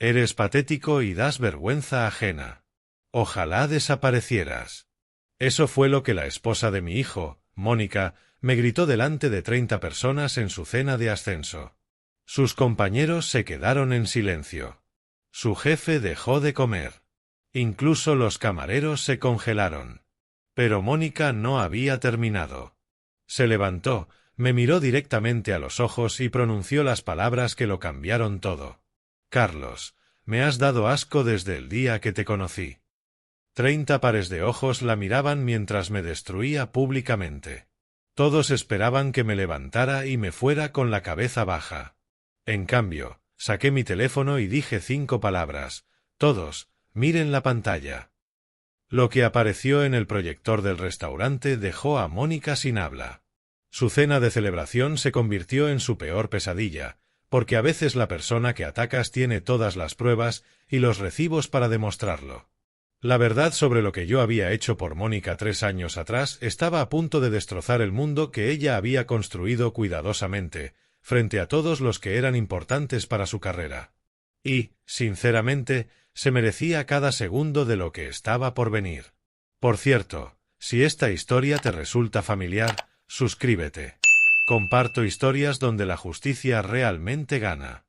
Eres patético y das vergüenza ajena. Ojalá desaparecieras. Eso fue lo que la esposa de mi hijo, Mónica, me gritó delante de 30 personas en su cena de ascenso. Sus compañeros se quedaron en silencio. Su jefe dejó de comer. Incluso los camareros se congelaron. Pero Mónica no había terminado. Se levantó, me miró directamente a los ojos y pronunció las palabras que lo cambiaron todo. Carlos, me has dado asco desde el día que te conocí. 30 pares de ojos la miraban mientras me destruía públicamente. Todos esperaban que me levantara y me fuera con la cabeza baja. En cambio, saqué mi teléfono y dije 5 palabras. Todos, miren la pantalla. Lo que apareció en el proyector del restaurante dejó a Mónica sin habla. Su cena de celebración se convirtió en su peor pesadilla, porque a veces la persona que atacas tiene todas las pruebas y los recibos para demostrarlo. La verdad sobre lo que yo había hecho por Mónica 3 años atrás estaba a punto de destrozar el mundo que ella había construido cuidadosamente, frente a todos los que eran importantes para su carrera. Y, sinceramente, se merecía cada segundo de lo que estaba por venir. Por cierto, si esta historia te resulta familiar, suscríbete. Comparto historias donde la justicia realmente gana.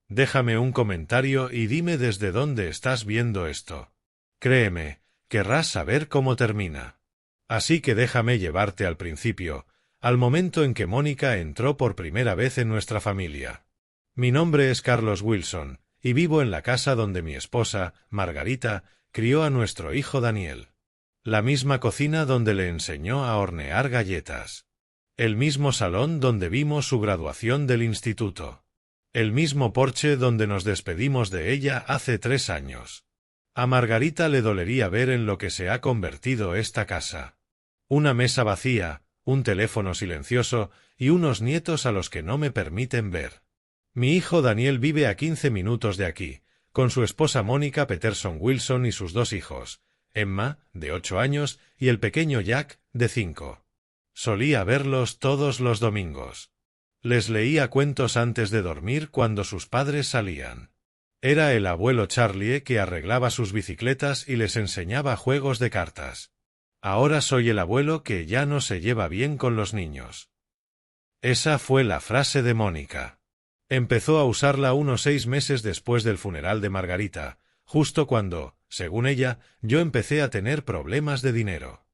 Déjame un comentario y dime desde dónde estás viendo esto. Créeme, querrás saber cómo termina. Así que déjame llevarte al principio, al momento en que Mónica entró por primera vez en nuestra familia. Mi nombre es Carlos Wilson, y vivo en la casa donde mi esposa, Margarita, crió a nuestro hijo Daniel. La misma cocina donde le enseñó a hornear galletas. El mismo salón donde vimos su graduación del instituto. El mismo porche donde nos despedimos de ella hace 3 años. A Margarita le dolería ver en lo que se ha convertido esta casa. Una mesa vacía, un teléfono silencioso y unos nietos a los que no me permiten ver. Mi hijo Daniel vive a 15 minutos de aquí, con su esposa Mónica Peterson Wilson y sus 2 hijos, Emma, de 8 años, y el pequeño Jack, de 5. Solía verlos todos los domingos. Les leía cuentos antes de dormir cuando sus padres salían. Era el abuelo Charlie que arreglaba sus bicicletas y les enseñaba juegos de cartas. Ahora soy el abuelo que ya no se lleva bien con los niños. Esa fue la frase de Mónica. Empezó a usarla unos 6 meses después del funeral de Margarita, justo cuando, según ella, yo empecé a tener problemas de dinero.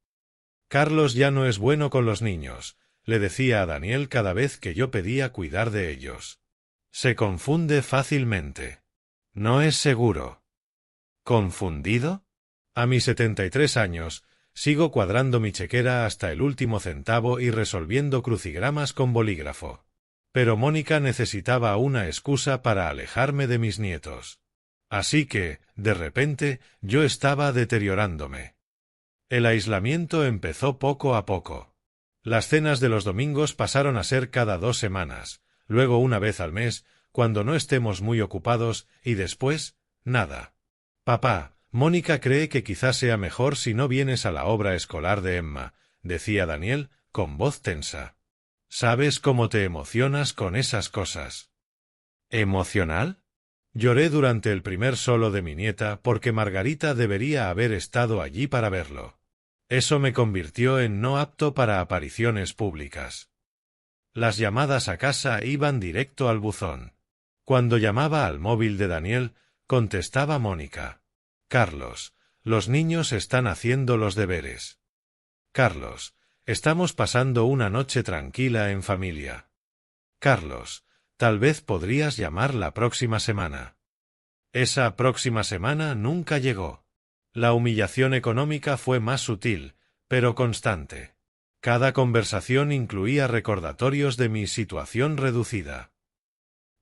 Carlos ya no es bueno con los niños, le decía a Daniel cada vez que yo pedía cuidar de ellos. Se confunde fácilmente. No es seguro. ¿Confundido? A mis 73 años, sigo cuadrando mi chequera hasta el último centavo y resolviendo crucigramas con bolígrafo. Pero Mónica necesitaba una excusa para alejarme de mis nietos. Así que, de repente, yo estaba deteriorándome. El aislamiento empezó poco a poco. Las cenas de los domingos pasaron a ser cada 2 semanas, luego una vez al mes, cuando no estemos muy ocupados, y después, nada. Papá, Mónica cree que quizás sea mejor si no vienes a la obra escolar de Emma, decía Daniel, con voz tensa. ¿Sabes cómo te emocionas con esas cosas? ¿Emocional? Lloré durante el primer solo de mi nieta porque Margarita debería haber estado allí para verlo. Eso me convirtió en no apto para apariciones públicas. Las llamadas a casa iban directo al buzón. Cuando llamaba al móvil de Daniel, contestaba Mónica. Carlos, los niños están haciendo los deberes. Carlos, estamos pasando una noche tranquila en familia. Carlos, tal vez podrías llamar la próxima semana. Esa próxima semana nunca llegó. La humillación económica fue más sutil, pero constante. Cada conversación incluía recordatorios de mi situación reducida.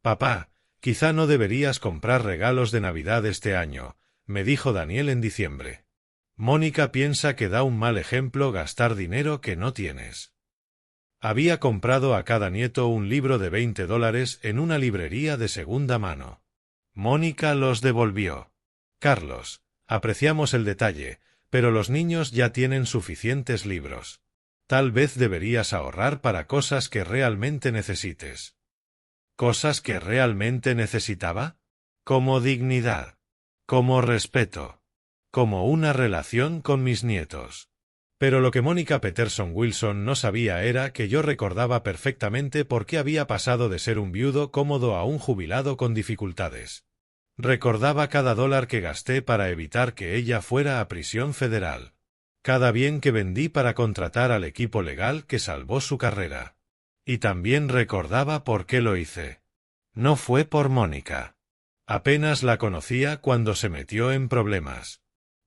Papá, quizá no deberías comprar regalos de Navidad este año, me dijo Daniel en diciembre. Mónica piensa que da un mal ejemplo gastar dinero que no tienes. Había comprado a cada nieto un libro de $20 en una librería de segunda mano. Mónica los devolvió. Carlos, apreciamos el detalle, pero los niños ya tienen suficientes libros. Tal vez deberías ahorrar para cosas que realmente necesites. ¿Cosas que realmente necesitaba? como dignidad, como respeto, como una relación con mis nietos. Pero lo que Mónica Peterson Wilson no sabía era que yo recordaba perfectamente por qué había pasado de ser un viudo cómodo a un jubilado con dificultades. Recordaba cada dólar que gasté para evitar que ella fuera a prisión federal. Cada bien que vendí para contratar al equipo legal que salvó su carrera. Y también recordaba por qué lo hice. No fue por Mónica. Apenas la conocía cuando se metió en problemas.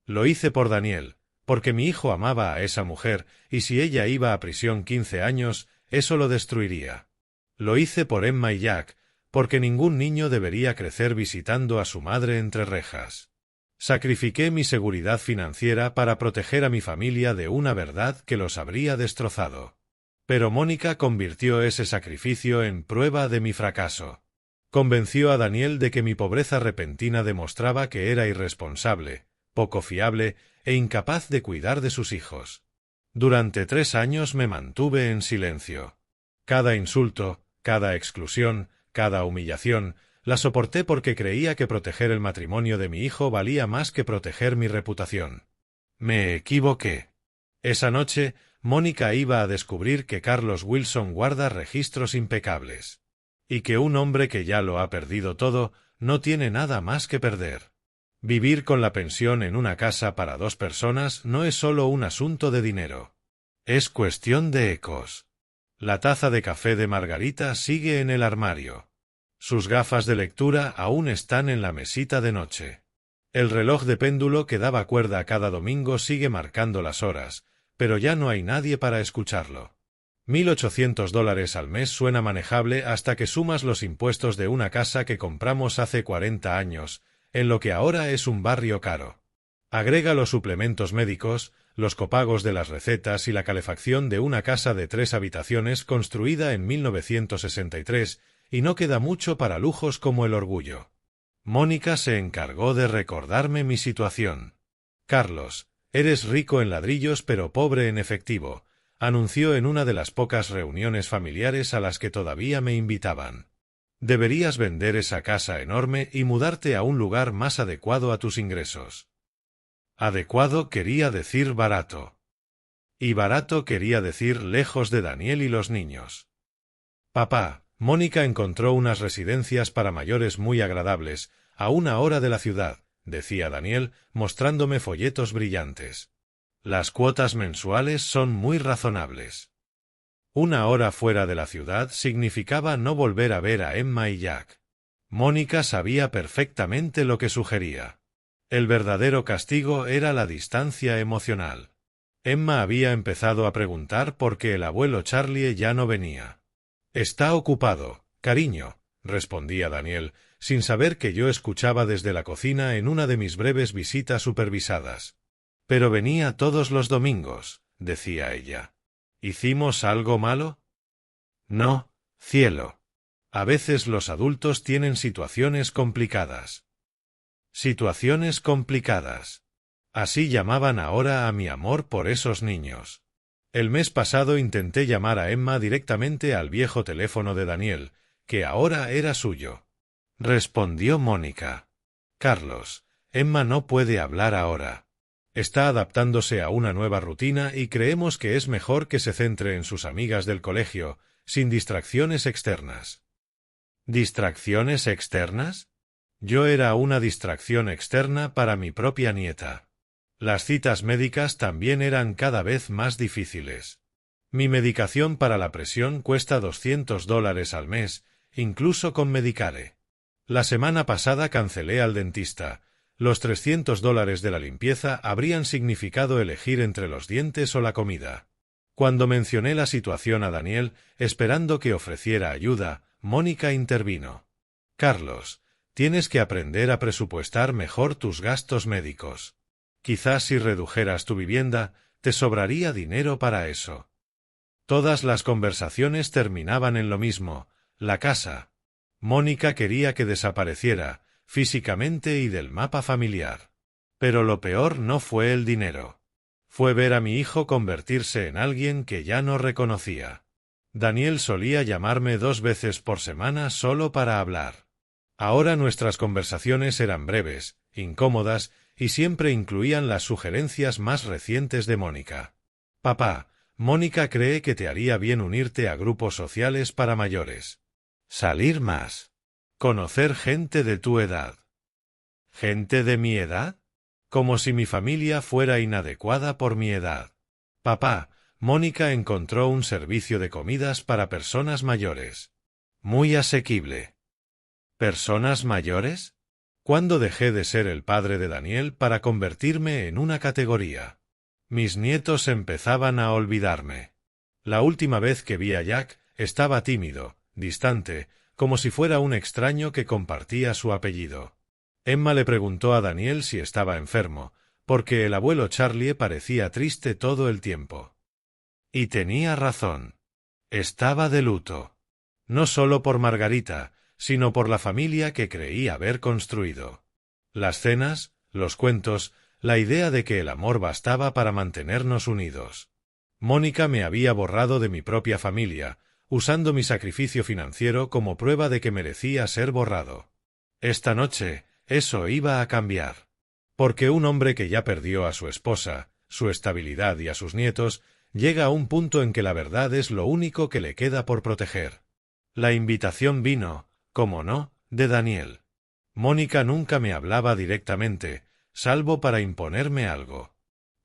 Lo hice por Daniel, porque mi hijo amaba a esa mujer, y si ella iba a prisión 15 años, eso lo destruiría. Lo hice por Emma y Jack, porque ningún niño debería crecer visitando a su madre entre rejas. Sacrifiqué mi seguridad financiera para proteger a mi familia de una verdad que los habría destrozado. Pero Mónica convirtió ese sacrificio en prueba de mi fracaso. Convenció a Daniel de que mi pobreza repentina demostraba que era irresponsable, poco fiable e incapaz de cuidar de sus hijos. Durante 3 años me mantuve en silencio. Cada insulto, cada exclusión, cada humillación, la soporté porque creía que proteger el matrimonio de mi hijo valía más que proteger mi reputación. Me equivoqué. Esa noche, Mónica iba a descubrir que Carlos Wilson guarda registros impecables. Y que un hombre que ya lo ha perdido todo, no tiene nada más que perder. Vivir con la pensión en una casa para 2 personas no es solo un asunto de dinero. Es cuestión de ecos. La taza de café de Margarita sigue en el armario. Sus gafas de lectura aún están en la mesita de noche. El reloj de péndulo que daba cuerda cada domingo sigue marcando las horas, pero ya no hay nadie para escucharlo. $1.800 al mes suena manejable hasta que sumas los impuestos de una casa que compramos hace 40 años, en lo que ahora es un barrio caro. Agrega los suplementos médicos, los copagos de las recetas y la calefacción de una casa de 3 habitaciones construida en 1963, y no queda mucho para lujos como el orgullo. Mónica se encargó de recordarme mi situación. Carlos, eres rico en ladrillos pero pobre en efectivo, anunció en una de las pocas reuniones familiares a las que todavía me invitaban. Deberías vender esa casa enorme y mudarte a un lugar más adecuado a tus ingresos. Adecuado quería decir barato. Y barato quería decir lejos de Daniel y los niños. Papá, Mónica encontró unas residencias para mayores muy agradables, a 1 hora de la ciudad, decía Daniel, mostrándome folletos brillantes. Las cuotas mensuales son muy razonables. 1 hora fuera de la ciudad significaba no volver a ver a Emma y Jack. Mónica sabía perfectamente lo que sugería. El verdadero castigo era la distancia emocional. Emma había empezado a preguntar por qué el abuelo Charlie ya no venía. Está ocupado, cariño, respondía Daniel, sin saber que yo escuchaba desde la cocina en una de mis breves visitas supervisadas. Pero venía todos los domingos, decía ella. ¿Hicimos algo malo? No, cielo. A veces los adultos tienen situaciones complicadas. Situaciones complicadas. Así llamaban ahora a mi amor por esos niños. El mes pasado intenté llamar a Emma directamente al viejo teléfono de Daniel, que ahora era suyo. Respondió Mónica. Carlos, Emma no puede hablar ahora. Está adaptándose a una nueva rutina y creemos que es mejor que se centre en sus amigas del colegio, sin distracciones externas. ¿Distracciones externas? Yo era una distracción externa para mi propia nieta. Las citas médicas también eran cada vez más difíciles. Mi medicación para la presión cuesta $200 al mes, incluso con Medicare. La semana pasada cancelé al dentista. Los $300 de la limpieza habrían significado elegir entre los dientes o la comida. Cuando mencioné la situación a Daniel, esperando que ofreciera ayuda, Mónica intervino. Carlos, tienes que aprender a presupuestar mejor tus gastos médicos. Quizás si redujeras tu vivienda, te sobraría dinero para eso. Todas las conversaciones terminaban en lo mismo, la casa. Mónica quería que desapareciera, físicamente y del mapa familiar. Pero lo peor no fue el dinero. Fue ver a mi hijo convertirse en alguien que ya no reconocía. Daniel solía llamarme 2 veces por semana solo para hablar. Ahora nuestras conversaciones eran breves, incómodas, y siempre incluían las sugerencias más recientes de Mónica. Papá, Mónica cree que te haría bien unirte a grupos sociales para mayores. Salir más. Conocer gente de tu edad. ¿Gente de mi edad? Como si mi familia fuera inadecuada por mi edad. Papá, Mónica encontró un servicio de comidas para personas mayores. Muy asequible. ¿Personas mayores? ¿Cuándo dejé de ser el padre de Daniel para convertirme en una categoría? Mis nietos empezaban a olvidarme. La última vez que vi a Jack, estaba tímido, distante, como si fuera un extraño que compartía su apellido. Emma le preguntó a Daniel si estaba enfermo, porque el abuelo Charlie parecía triste todo el tiempo. Y tenía razón. Estaba de luto. No solo por Margarita, sino por la familia que creí haber construido. Las cenas, los cuentos, la idea de que el amor bastaba para mantenernos unidos. Mónica me había borrado de mi propia familia, usando mi sacrificio financiero como prueba de que merecía ser borrado. Esta noche, eso iba a cambiar. Porque un hombre que ya perdió a su esposa, su estabilidad y a sus nietos, llega a un punto en que la verdad es lo único que le queda por proteger. La invitación vino, como no, de Daniel. Mónica nunca me hablaba directamente, salvo para imponerme algo.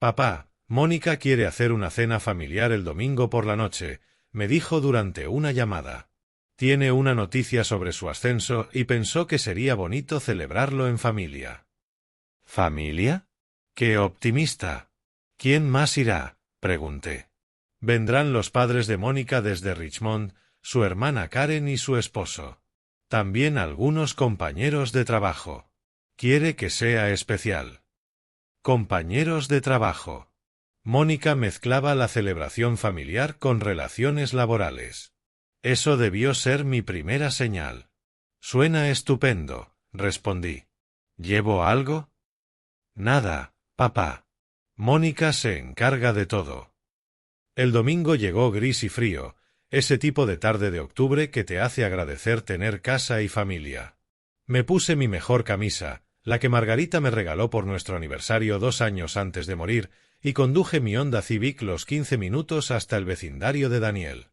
Papá, Mónica quiere hacer una cena familiar el domingo por la noche, me dijo durante una llamada. Tiene una noticia sobre su ascenso y pensó que sería bonito celebrarlo en familia. ¿Familia? ¡Qué optimista! ¿Quién más irá?, pregunté. Vendrán los padres de Mónica desde Richmond, su hermana Karen y su esposo. También algunos compañeros de trabajo. Quiere que sea especial. Compañeros de trabajo. Mónica mezclaba la celebración familiar con relaciones laborales. Eso debió ser mi primera señal. Suena estupendo, respondí. ¿Llevo algo? Nada, papá. Mónica se encarga de todo. El domingo llegó gris y frío, ese tipo de tarde de octubre que te hace agradecer tener casa y familia. Me puse mi mejor camisa, la que Margarita me regaló por nuestro aniversario 2 años antes de morir, y conduje mi Honda Civic los 15 minutos hasta el vecindario de Daniel.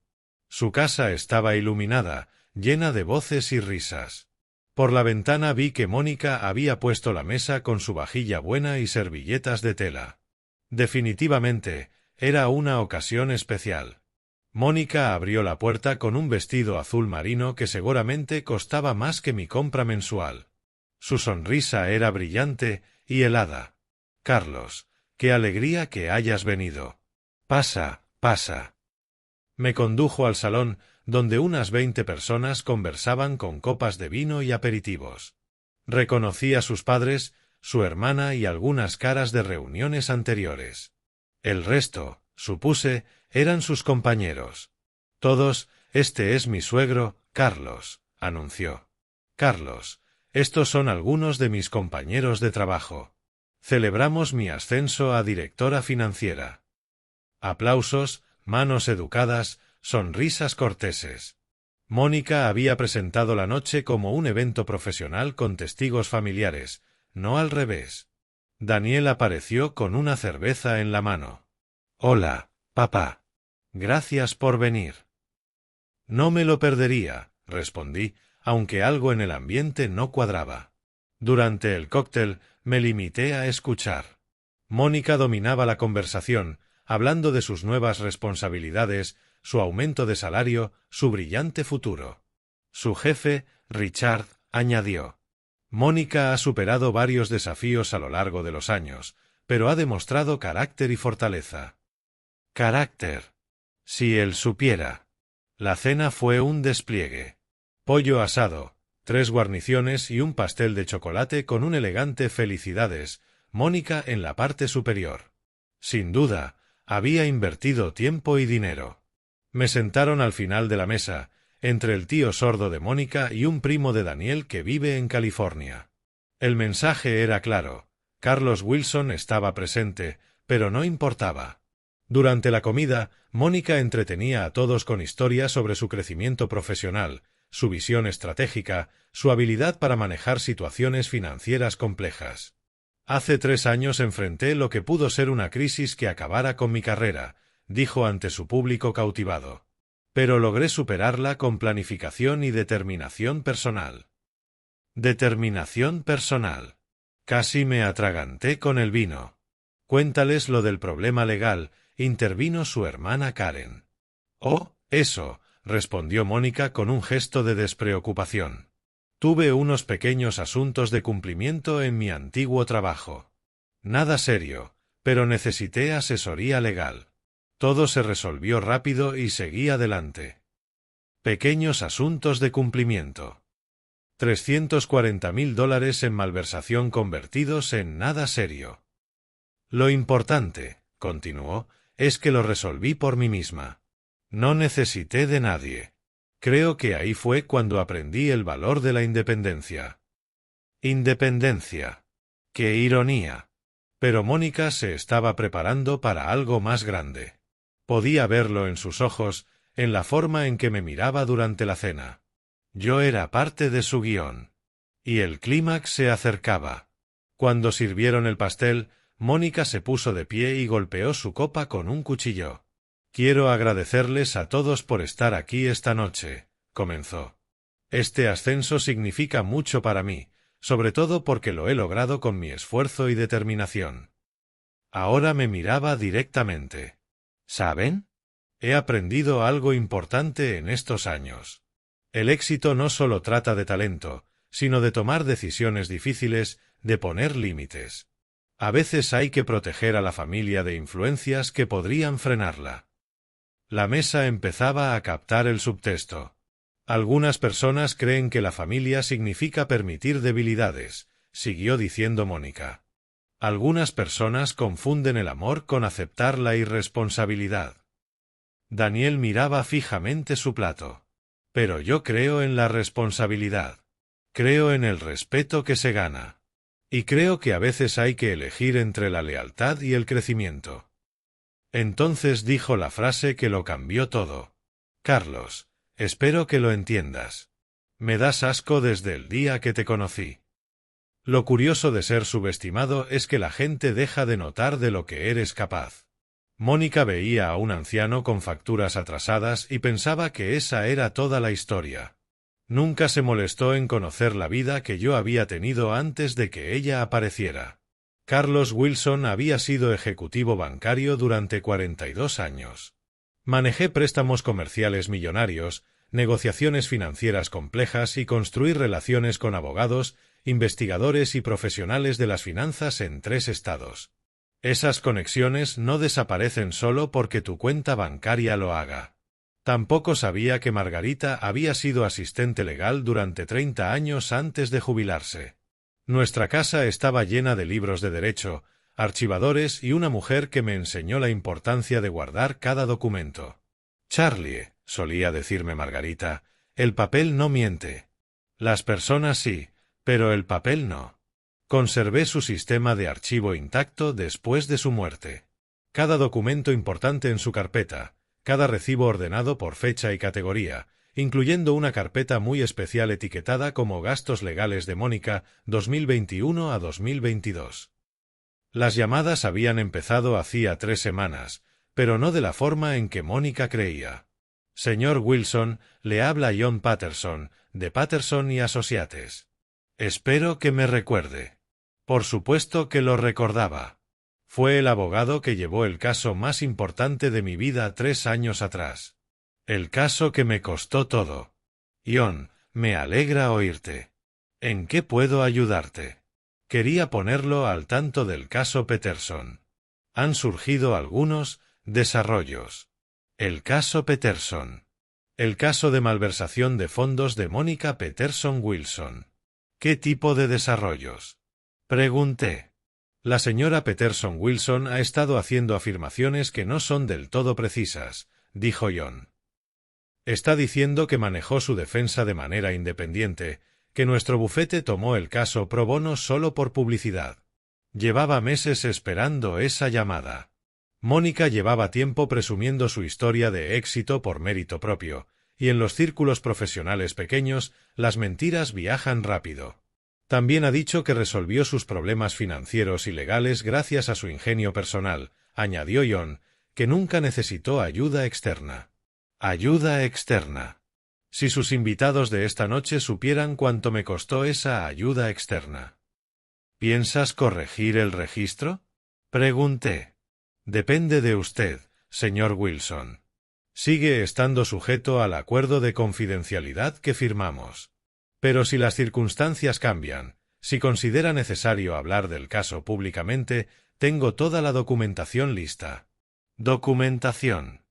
Su casa estaba iluminada, llena de voces y risas. Por la ventana vi que Mónica había puesto la mesa con su vajilla buena y servilletas de tela. Definitivamente, era una ocasión especial. Mónica abrió la puerta con un vestido azul marino que seguramente costaba más que mi compra mensual. Su sonrisa era brillante y helada. Carlos, qué alegría que hayas venido. Pasa, pasa. Me condujo al salón, donde unas 20 personas conversaban con copas de vino y aperitivos. Reconocí a sus padres, su hermana y algunas caras de reuniones anteriores. El resto, supuse, eran sus compañeros. Todos, este es mi suegro, Carlos, anunció. Carlos, estos son algunos de mis compañeros de trabajo. Celebramos mi ascenso a directora financiera. Aplausos, manos educadas, sonrisas corteses. Mónica había presentado la noche como un evento profesional con testigos familiares, no al revés. Daniel apareció con una cerveza en la mano. Hola, papá. Gracias por venir. No me lo perdería, respondí, aunque algo en el ambiente no cuadraba. Durante el cóctel me limité a escuchar. Mónica dominaba la conversación, hablando de sus nuevas responsabilidades, su aumento de salario, su brillante futuro. Su jefe, Richard, añadió. Mónica ha superado varios desafíos a lo largo de los años, pero ha demostrado carácter y fortaleza. Carácter. Si él supiera. La cena fue un despliegue. Pollo asado, 3 guarniciones y un pastel de chocolate con un elegante felicidades, Mónica en la parte superior. Sin duda, había invertido tiempo y dinero. Me sentaron al final de la mesa, entre el tío sordo de Mónica y un primo de Daniel que vive en California. El mensaje era claro. Carlos Wilson estaba presente, pero no importaba. Durante la comida, Mónica entretenía a todos con historias sobre su crecimiento profesional, su visión estratégica, su habilidad para manejar situaciones financieras complejas. Hace 3 años enfrenté lo que pudo ser una crisis que acabara con mi carrera, dijo ante su público cautivado. Pero logré superarla con planificación y determinación personal. Determinación personal. Casi me atraganté con el vino. Cuéntales lo del problema legal, intervino su hermana Karen. Oh, eso, respondió Mónica con un gesto de despreocupación. Tuve unos pequeños asuntos de cumplimiento en mi antiguo trabajo. Nada serio, pero necesité asesoría legal. Todo se resolvió rápido y seguí adelante. Pequeños asuntos de cumplimiento. $340.000 en malversación convertidos en nada serio. Lo importante, continuó, es que lo resolví por mí misma. No necesité de nadie. Creo que ahí fue cuando aprendí el valor de la independencia. Independencia. ¡Qué ironía! Pero Mónica se estaba preparando para algo más grande. Podía verlo en sus ojos, en la forma en que me miraba durante la cena. Yo era parte de su guión. Y el clímax se acercaba. Cuando sirvieron el pastel, Mónica se puso de pie y golpeó su copa con un cuchillo. Quiero agradecerles a todos por estar aquí esta noche, comenzó. Este ascenso significa mucho para mí, sobre todo porque lo he logrado con mi esfuerzo y determinación. Ahora me miraba directamente. ¿Saben? He aprendido algo importante en estos años. El éxito no solo trata de talento, sino de tomar decisiones difíciles, de poner límites. A veces hay que proteger a la familia de influencias que podrían frenarla. La mesa empezaba a captar el subtexto. Algunas personas creen que la familia significa permitir debilidades, siguió diciendo Mónica. Algunas personas confunden el amor con aceptar la irresponsabilidad. Daniel miraba fijamente su plato. Pero yo creo en la responsabilidad. Creo en el respeto que se gana. Y creo que a veces hay que elegir entre la lealtad y el crecimiento. Entonces dijo la frase que lo cambió todo. Carlos, espero que lo entiendas. Me das asco desde el día que te conocí. Lo curioso de ser subestimado es que la gente deja de notar de lo que eres capaz. Mónica veía a un anciano con facturas atrasadas y pensaba que esa era toda la historia. Nunca se molestó en conocer la vida que yo había tenido antes de que ella apareciera. Carlos Wilson había sido ejecutivo bancario durante 42 años. Manejé préstamos comerciales millonarios, negociaciones financieras complejas y construir relaciones con abogados, investigadores y profesionales de las finanzas en 3 estados. Esas conexiones no desaparecen solo porque tu cuenta bancaria lo haga. Tampoco sabía que Margarita había sido asistente legal durante 30 años antes de jubilarse. Nuestra casa estaba llena de libros de derecho, archivadores y una mujer que me enseñó la importancia de guardar cada documento. Charlie, solía decirme Margarita, el papel no miente. Las personas sí, pero el papel no. Conservé su sistema de archivo intacto después de su muerte. Cada documento importante en su carpeta, cada recibo ordenado por fecha y categoría, incluyendo una carpeta muy especial etiquetada como Gastos Legales de Mónica 2021 a 2022. Las llamadas habían empezado hacía 3 semanas, pero no de la forma en que Mónica creía. Señor Wilson, le habla John Patterson, de Patterson y Associates. Espero que me recuerde. Por supuesto que lo recordaba. Fue el abogado que llevó el caso más importante de mi vida 3 años atrás. El caso que me costó todo. John, me alegra oírte. ¿En qué puedo ayudarte? Quería ponerlo al tanto del caso Peterson. Han surgido algunos desarrollos. El caso Peterson. El caso de malversación de fondos de Mónica Peterson Wilson. ¿Qué tipo de desarrollos? Pregunté. La señora Peterson Wilson ha estado haciendo afirmaciones que no son del todo precisas, dijo John. Está diciendo que manejó su defensa de manera independiente, que nuestro bufete tomó el caso pro bono solo por publicidad. Llevaba meses esperando esa llamada. Mónica llevaba tiempo presumiendo su historia de éxito por mérito propio, y en los círculos profesionales pequeños las mentiras viajan rápido. También ha dicho que resolvió sus problemas financieros y legales gracias a su ingenio personal, añadió John, que nunca necesitó ayuda externa. Ayuda externa. Si sus invitados de esta noche supieran cuánto me costó esa ayuda externa. ¿Piensas corregir el registro? Pregunté. Depende de usted, señor Wilson. Sigue estando sujeto al acuerdo de confidencialidad que firmamos. Pero si las circunstancias cambian, si considera necesario hablar del caso públicamente, tengo toda la documentación lista. Documentación.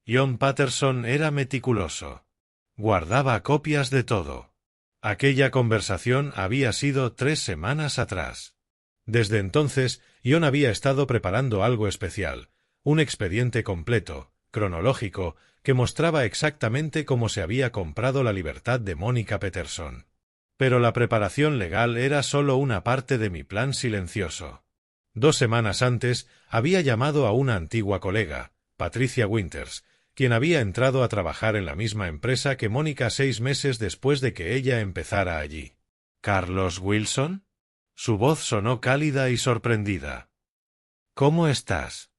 John Patterson era meticuloso. Guardaba copias de todo. Aquella conversación había sido 3 semanas atrás. Desde entonces, John había estado preparando algo especial, un expediente completo, cronológico, que mostraba exactamente cómo se había comprado la libertad de Mónica Peterson. Pero la preparación legal era solo una parte de mi plan silencioso. 2 semanas antes, había llamado a una antigua colega, Patricia Winters, quien había entrado a trabajar en la misma empresa que Mónica 6 meses después de que ella empezara allí. ¿Carlos Wilson? Su voz sonó cálida y sorprendida. ¿Cómo estás?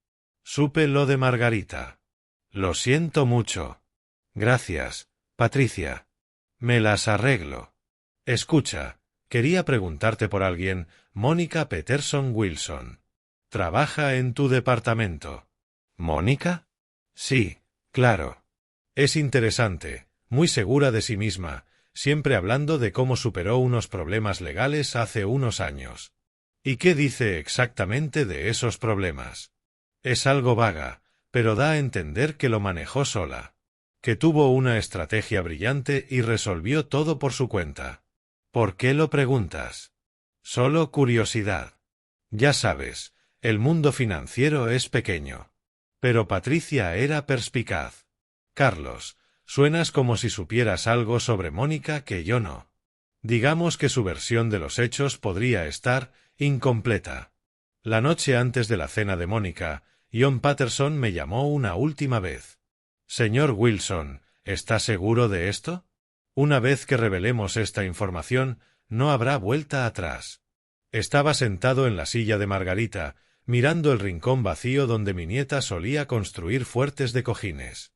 Supe lo de Margarita. Lo siento mucho. Gracias, Patricia. Me las arreglo. Escucha, quería preguntarte por alguien, Mónica Peterson Wilson. ¿Trabaja en tu departamento? ¿Mónica? Sí, claro. Es interesante, muy segura de sí misma, siempre hablando de cómo superó unos problemas legales hace unos años. ¿Y qué dice exactamente de esos problemas? Es algo vaga, pero da a entender que lo manejó sola, que tuvo una estrategia brillante y resolvió todo por su cuenta. ¿Por qué lo preguntas? Solo curiosidad. Ya sabes, el mundo financiero es pequeño. Pero Patricia era perspicaz. Carlos, suenas como si supieras algo sobre Mónica que yo no. Digamos que su versión de los hechos podría estar incompleta. La noche antes de la cena de Mónica, John Patterson me llamó una última vez. Señor Wilson, ¿está seguro de esto? Una vez que revelemos esta información, no habrá vuelta atrás. Estaba sentado en la silla de Margarita, mirando el rincón vacío donde mi nieta solía construir fuertes de cojines.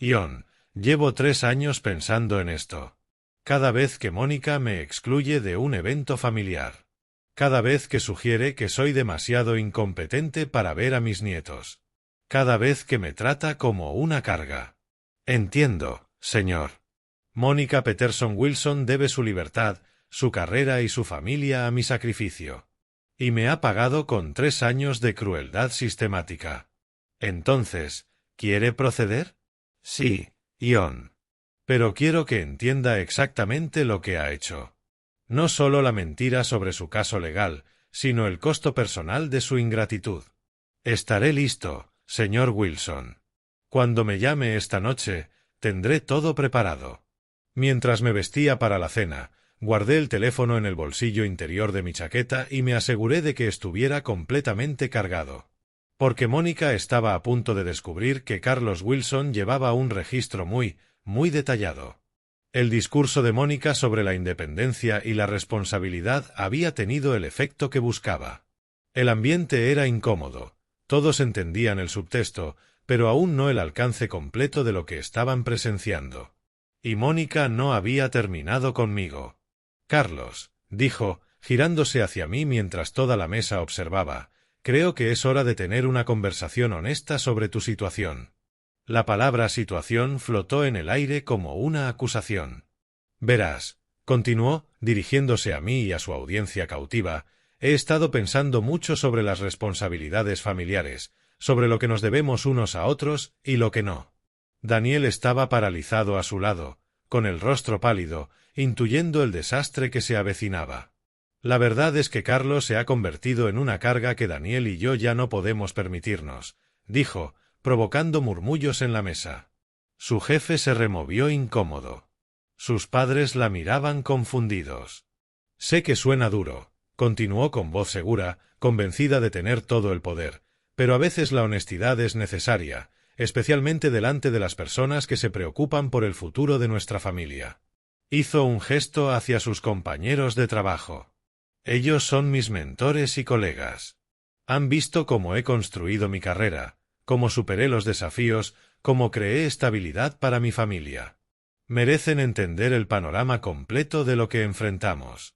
John, llevo 3 años pensando en esto. Cada vez que Mónica me excluye de un evento familiar. Cada vez que sugiere que soy demasiado incompetente para ver a mis nietos. Cada vez que me trata como una carga. Entiendo, señor. Mónica Peterson Wilson debe su libertad, su carrera y su familia a mi sacrificio. Y me ha pagado con 3 años de crueldad sistemática. Entonces, ¿quiere proceder? Sí, John. Pero quiero que entienda exactamente lo que ha hecho. No solo la mentira sobre su caso legal, sino el costo personal de su ingratitud. Estaré listo, señor Wilson. Cuando me llame esta noche, tendré todo preparado. Mientras me vestía para la cena, guardé el teléfono en el bolsillo interior de mi chaqueta y me aseguré de que estuviera completamente cargado. Porque Mónica estaba a punto de descubrir que Carlos Wilson llevaba un registro muy detallado. El discurso de Mónica sobre la independencia y la responsabilidad había tenido el efecto que buscaba. El ambiente era incómodo, todos entendían el subtexto, pero aún no el alcance completo de lo que estaban presenciando. Y Mónica no había terminado conmigo. Carlos, dijo, girándose hacia mí mientras toda la mesa observaba, creo que es hora de tener una conversación honesta sobre tu situación. La palabra situación flotó en el aire como una acusación. Verás, continuó, dirigiéndose a mí y a su audiencia cautiva, he estado pensando mucho sobre las responsabilidades familiares, sobre lo que nos debemos unos a otros y lo que no. Daniel estaba paralizado a su lado, con el rostro pálido, intuyendo el desastre que se avecinaba. La verdad es que Carlos se ha convertido en una carga que Daniel y yo ya no podemos permitirnos, dijo, provocando murmullos en la mesa. Su jefe se removió incómodo. Sus padres la miraban confundidos. Sé que suena duro, continuó con voz segura, convencida de tener todo el poder, pero a veces la honestidad es necesaria, especialmente delante de las personas que se preocupan por el futuro de nuestra familia. Hizo un gesto hacia sus compañeros de trabajo. Ellos son mis mentores y colegas. Han visto cómo he construido mi carrera, cómo superé los desafíos, cómo creé estabilidad para mi familia. Merecen entender el panorama completo de lo que enfrentamos.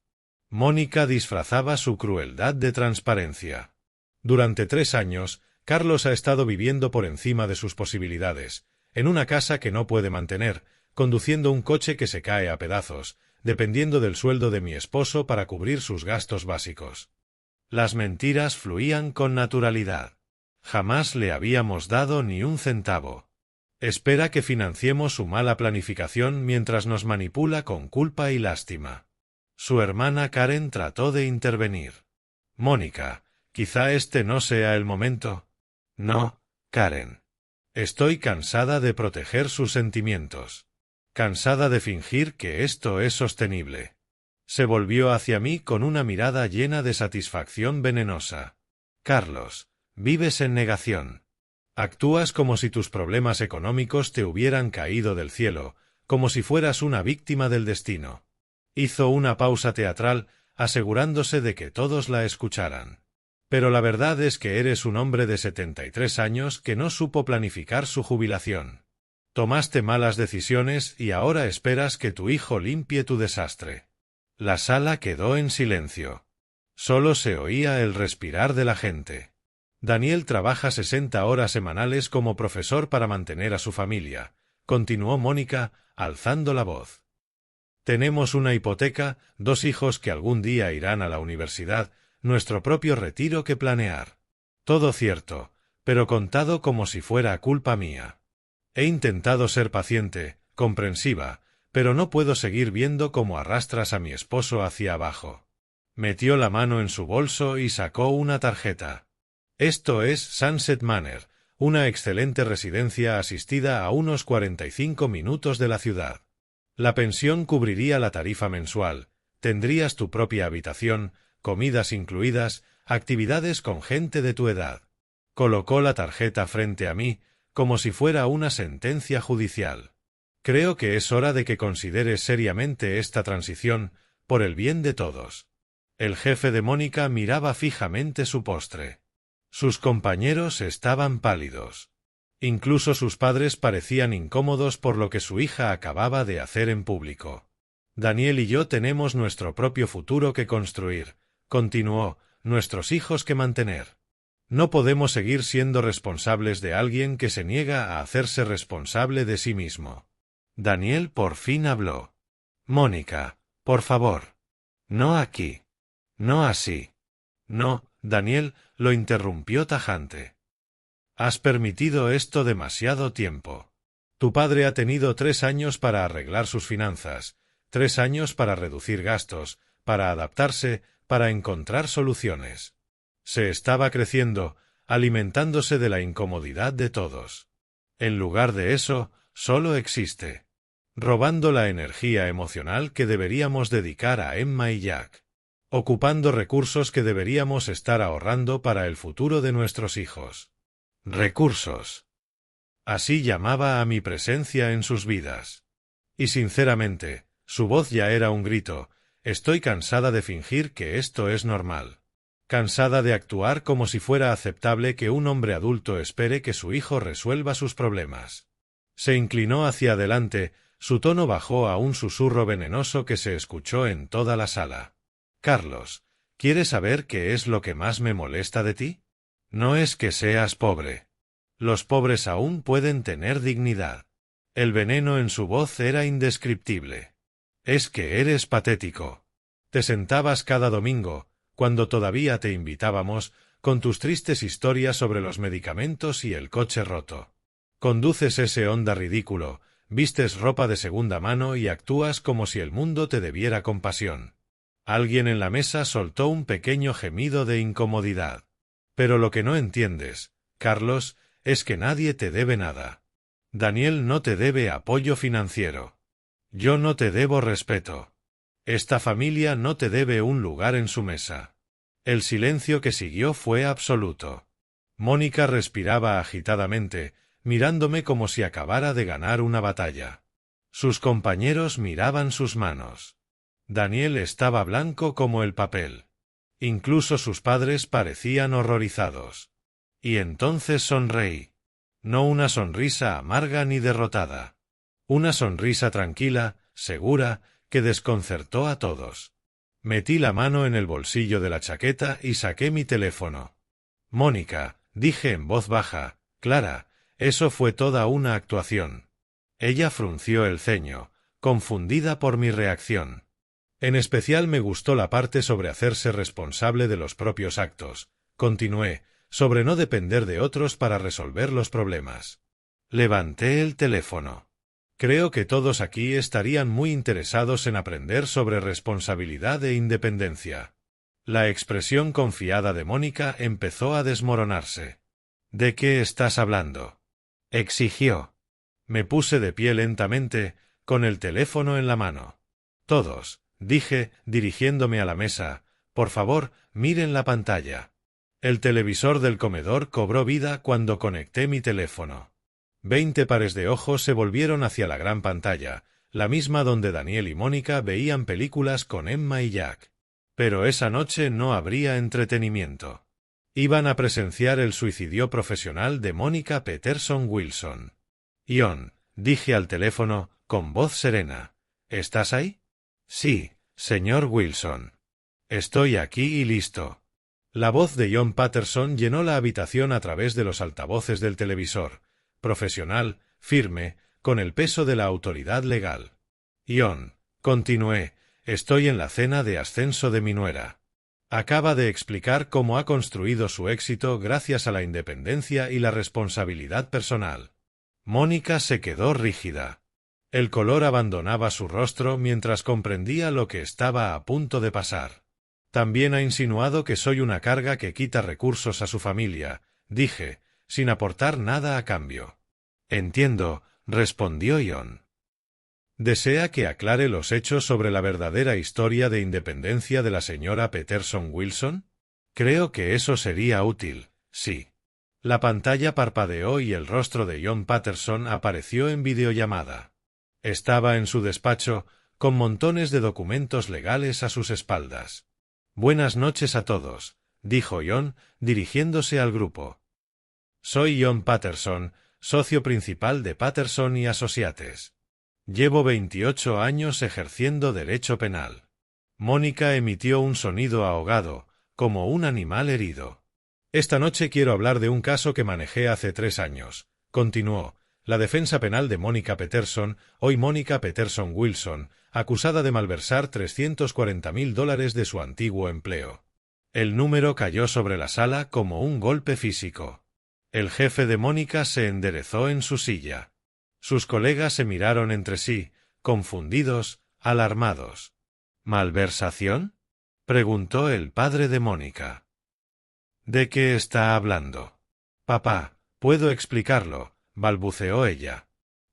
Mónica disfrazaba su crueldad de transparencia. Durante 3 años, Carlos ha estado viviendo por encima de sus posibilidades, en una casa que no puede mantener, conduciendo un coche que se cae a pedazos, dependiendo del sueldo de mi esposo para cubrir sus gastos básicos. Las mentiras fluían con naturalidad. Jamás le habíamos dado ni un centavo. Espera que financiemos su mala planificación mientras nos manipula con culpa y lástima. Su hermana Karen trató de intervenir. Mónica, quizá este no sea el momento. No, Karen. Estoy cansada de proteger sus sentimientos. Cansada de fingir que esto es sostenible. Se volvió hacia mí con una mirada llena de satisfacción venenosa. Carlos, vives en negación. Actúas como si tus problemas económicos te hubieran caído del cielo, como si fueras una víctima del destino. Hizo una pausa teatral, asegurándose de que todos la escucharan. Pero la verdad es que eres un hombre de 73 años que no supo planificar su jubilación. Tomaste malas decisiones y ahora esperas que tu hijo limpie tu desastre. La sala quedó en silencio. Solo se oía el respirar de la gente. Daniel trabaja 60 horas semanales como profesor para mantener a su familia, continuó Mónica, alzando la voz. Tenemos una hipoteca, 2 hijos que algún día irán a la universidad, nuestro propio retiro que planear. Todo cierto, pero contado como si fuera culpa mía. He intentado ser paciente, comprensiva, pero no puedo seguir viendo cómo arrastras a mi esposo hacia abajo. Metió la mano en su bolso y sacó una tarjeta. Esto es Sunset Manor, una excelente residencia asistida a unos 45 minutos de la ciudad. La pensión cubriría la tarifa mensual, tendrías tu propia habitación, comidas incluidas, actividades con gente de tu edad. Colocó la tarjeta frente a mí, como si fuera una sentencia judicial. Creo que es hora de que consideres seriamente esta transición, por el bien de todos. El jefe de Mónica miraba fijamente su postre. Sus compañeros estaban pálidos. Incluso sus padres parecían incómodos por lo que su hija acababa de hacer en público. Daniel y yo tenemos nuestro propio futuro que construir, continuó, nuestros hijos que mantener. No podemos seguir siendo responsables de alguien que se niega a hacerse responsable de sí mismo. Daniel por fin habló. Mónica, por favor. No aquí. No así. No, Daniel, lo interrumpió tajante. Has permitido esto demasiado tiempo. Tu padre ha tenido 3 años para arreglar sus finanzas, 3 años para reducir gastos, para adaptarse, para encontrar soluciones. Se estaba creciendo, alimentándose de la incomodidad de todos. En lugar de eso, solo existe. Robando la energía emocional que deberíamos dedicar a Emma y Jack. Ocupando recursos que deberíamos estar ahorrando para el futuro de nuestros hijos. Recursos. Así llamaba a mi presencia en sus vidas. Y sinceramente, su voz ya era un grito, estoy cansada de fingir que esto es normal. Cansada de actuar como si fuera aceptable que un hombre adulto espere que su hijo resuelva sus problemas. Se inclinó hacia adelante, su tono bajó a un susurro venenoso que se escuchó en toda la sala. Carlos, ¿quieres saber qué es lo que más me molesta de ti? No es que seas pobre. Los pobres aún pueden tener dignidad. El veneno en su voz era indescriptible. Es que eres patético. Te sentabas cada domingo, cuando todavía te invitábamos, con tus tristes historias sobre los medicamentos y el coche roto. Conduces ese Honda ridículo, vistes ropa de segunda mano y actúas como si el mundo te debiera compasión. Alguien en la mesa soltó un pequeño gemido de incomodidad. Pero lo que no entiendes, Carlos, es que nadie te debe nada. Daniel no te debe apoyo financiero. Yo no te debo respeto. Esta familia no te debe un lugar en su mesa. El silencio que siguió fue absoluto. Mónica respiraba agitadamente, mirándome como si acabara de ganar una batalla. Sus compañeros miraban sus manos. Daniel estaba blanco como el papel. Incluso sus padres parecían horrorizados. Y entonces sonreí. No una sonrisa amarga ni derrotada. Una sonrisa tranquila, segura, que desconcertó a todos. Metí la mano en el bolsillo de la chaqueta y saqué mi teléfono. «Mónica», dije en voz baja, «Clara, eso fue toda una actuación». Ella frunció el ceño, confundida por mi reacción. En especial me gustó la parte sobre hacerse responsable de los propios actos. Continué, sobre no depender de otros para resolver los problemas. Levanté el teléfono. Creo que todos aquí estarían muy interesados en aprender sobre responsabilidad e independencia. La expresión confiada de Mónica empezó a desmoronarse. «¿De qué estás hablando?», exigió. Me puse de pie lentamente, con el teléfono en la mano. «Todos», dije, dirigiéndome a la mesa, «por favor, miren la pantalla». El televisor del comedor cobró vida cuando conecté mi teléfono. 20 pares de ojos se volvieron hacia la gran pantalla, la misma donde Daniel y Mónica veían películas con Emma y Jack. Pero esa noche no habría entretenimiento. Iban a presenciar el suicidio profesional de Mónica Peterson Wilson. «Ion», dije al teléfono, con voz serena, «¿estás ahí?». «Sí, señor Wilson. Estoy aquí y listo». La voz de Ion Patterson llenó la habitación a través de los altavoces del televisor, profesional, firme, con el peso de la autoridad legal. «Ion», continué, «estoy en la cena de ascenso de mi nuera. Acaba de explicar cómo ha construido su éxito gracias a la independencia y la responsabilidad personal». Mónica se quedó rígida. El color abandonaba su rostro mientras comprendía lo que estaba a punto de pasar. «También ha insinuado que soy una carga que quita recursos a su familia», dije, sin aportar nada a cambio. «Entiendo», respondió Ion. «¿Desea que aclare los hechos sobre la verdadera historia de independencia de la señora Peterson Wilson? Creo que eso sería útil, sí». La pantalla parpadeó y el rostro de Ion Patterson apareció en videollamada. Estaba en su despacho, con montones de documentos legales a sus espaldas. «Buenas noches a todos», dijo Ion, dirigiéndose al grupo. «Soy Ion Patterson, socio principal de Patterson y Associates. Llevo 28 años ejerciendo derecho penal». Mónica emitió un sonido ahogado, como un animal herido. «Esta noche quiero hablar de un caso que manejé hace 3 años», continuó. «La defensa penal de Mónica Peterson, hoy Mónica Peterson Wilson, acusada de malversar $340.000 de su antiguo empleo». El número cayó sobre la sala como un golpe físico. El jefe de Mónica se enderezó en su silla. Sus colegas se miraron entre sí, confundidos, alarmados. «¿Malversación?», preguntó el padre de Mónica. «¿De qué está hablando?». «Papá, puedo explicarlo», balbuceó ella.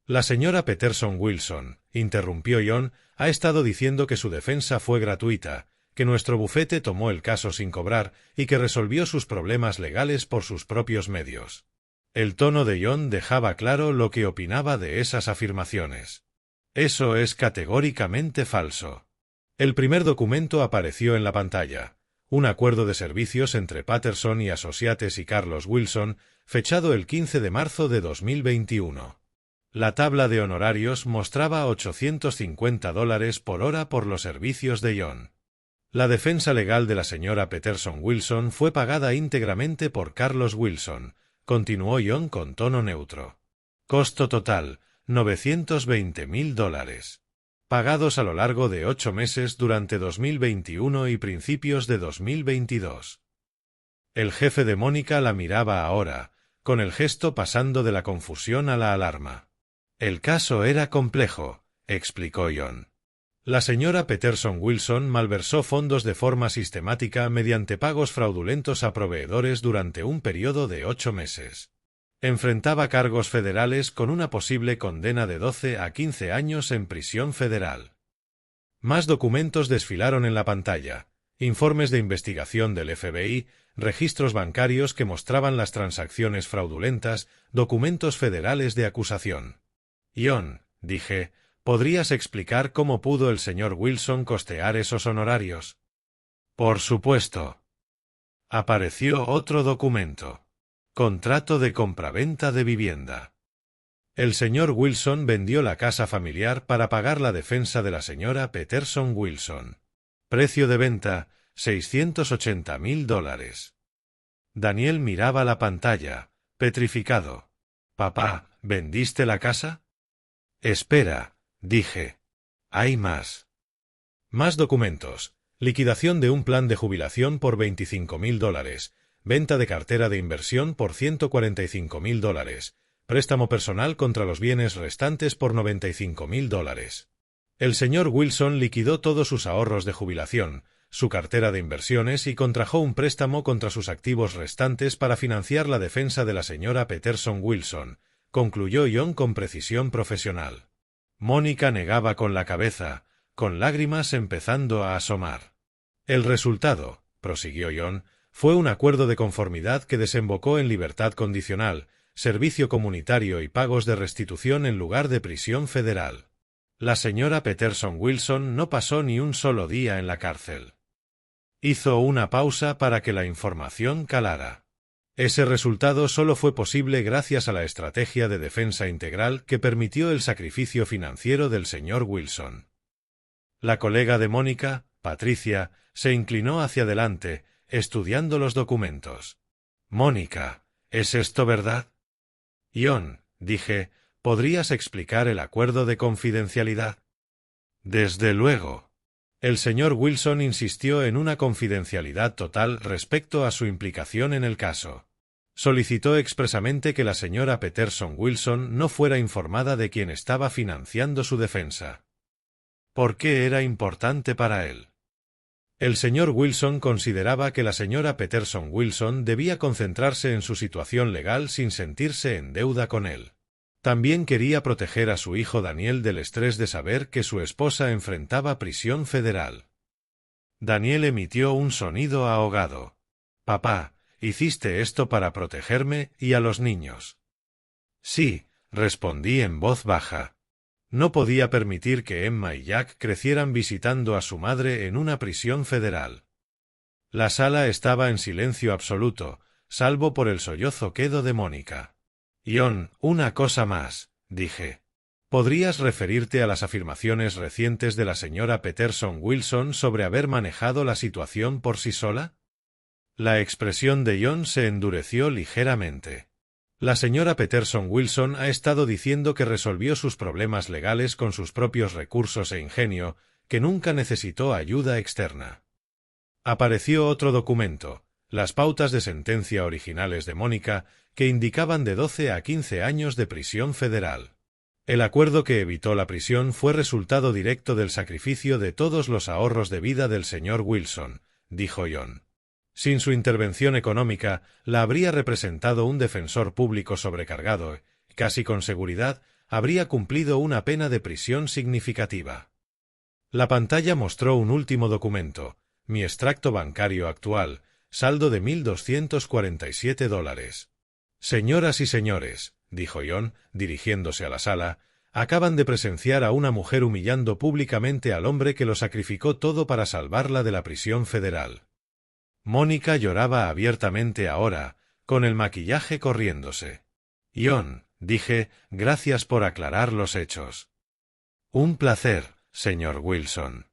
«La señora Peterson Wilson», interrumpió Ion, «ha estado diciendo que su defensa fue gratuita, que nuestro bufete tomó el caso sin cobrar y que resolvió sus problemas legales por sus propios medios». El tono de Ion dejaba claro lo que opinaba de esas afirmaciones. «Eso es categóricamente falso». El primer documento apareció en la pantalla. Un acuerdo de servicios entre Patterson y Associates y Carlos Wilson, fechado el 15 de marzo de 2021. La tabla de honorarios mostraba $850 por hora por los servicios de Ion. La defensa legal de la señora Peterson Wilson fue pagada íntegramente por Carlos Wilson, continuó Ion con tono neutro. Costo total, $920.000. Pagados a lo largo de 8 meses durante 2021 y principios de 2022. El jefe de Mónica la miraba ahora, con el gesto pasando de la confusión a la alarma. «El caso era complejo», explicó Ion. «La señora Peterson Wilson malversó fondos de forma sistemática mediante pagos fraudulentos a proveedores durante un periodo de 8 meses. Enfrentaba cargos federales con una posible condena de 12 a 15 años en prisión federal». Más documentos desfilaron en la pantalla. informes de investigación del FBI, registros bancarios que mostraban las transacciones fraudulentas, documentos federales de acusación. John, dije, ¿podrías explicar cómo pudo el señor Wilson costear esos honorarios? Por supuesto. Apareció otro documento. Contrato de compraventa de vivienda. El señor Wilson vendió la casa familiar para pagar la defensa de la señora Peterson Wilson. Precio de venta, $680,000. Daniel miraba la pantalla, petrificado. «Papá, ¿vendiste la casa?» «Espera», dije. «Hay más». Más documentos. Liquidación de un plan de jubilación por $25,000. Venta de cartera de inversión por $145,000. Préstamo personal contra los bienes restantes por $95,000. El señor Wilson liquidó todos sus ahorros de jubilación, su cartera de inversiones y contrajo un préstamo contra sus activos restantes para financiar la defensa de la señora Peterson Wilson, concluyó John con precisión profesional. Mónica negaba con la cabeza, con lágrimas empezando a asomar. El resultado, prosiguió John, fue un acuerdo de conformidad que desembocó en libertad condicional, servicio comunitario y pagos de restitución en lugar de prisión federal. La señora Peterson Wilson no pasó ni un solo día en la cárcel. Hizo una pausa para que la información calara. Ese resultado solo fue posible gracias a la estrategia de defensa integral que permitió el sacrificio financiero del señor Wilson. La colega de Mónica, Patricia, se inclinó hacia adelante, estudiando los documentos. «Mónica, ¿es esto verdad?» «John», dije, ¿podrías explicar el acuerdo de confidencialidad?» «Desde luego». El señor Wilson insistió en una confidencialidad total respecto a su implicación en el caso. Solicitó expresamente que la señora Peterson Wilson no fuera informada de quién estaba financiando su defensa. ¿Por qué era importante para él? El señor Wilson consideraba que la señora Peterson Wilson debía concentrarse en su situación legal sin sentirse en deuda con él. También quería proteger a su hijo Daniel del estrés de saber que su esposa enfrentaba prisión federal. Daniel emitió un sonido ahogado. «Papá, ¿hiciste esto para protegerme y a los niños?» «Sí», respondí en voz baja. No podía permitir que Emma y Jack crecieran visitando a su madre en una prisión federal. La sala estaba en silencio absoluto, salvo por el sollozo quedo de Mónica. «John, una cosa más», dije. ¿Podrías referirte a las afirmaciones recientes de la señora Peterson Wilson sobre haber manejado la situación por sí sola? La expresión de John se endureció ligeramente. La señora Peterson Wilson ha estado diciendo que resolvió sus problemas legales con sus propios recursos e ingenio, que nunca necesitó ayuda externa. Apareció otro documento, las pautas de sentencia originales de Mónica, que indicaban de 12 a 15 años de prisión federal. El acuerdo que evitó la prisión fue resultado directo del sacrificio de todos los ahorros de vida del señor Wilson, dijo John. Sin su intervención económica, la habría representado un defensor público sobrecargado y, casi con seguridad, habría cumplido una pena de prisión significativa. La pantalla mostró un último documento, mi extracto bancario actual, saldo de $1,247. «Señoras y señores», dijo John, dirigiéndose a la sala, «acaban de presenciar a una mujer humillando públicamente al hombre que lo sacrificó todo para salvarla de la prisión federal». Mónica lloraba abiertamente ahora, con el maquillaje corriéndose. «John», dije, «gracias por aclarar los hechos». «Un placer, señor Wilson.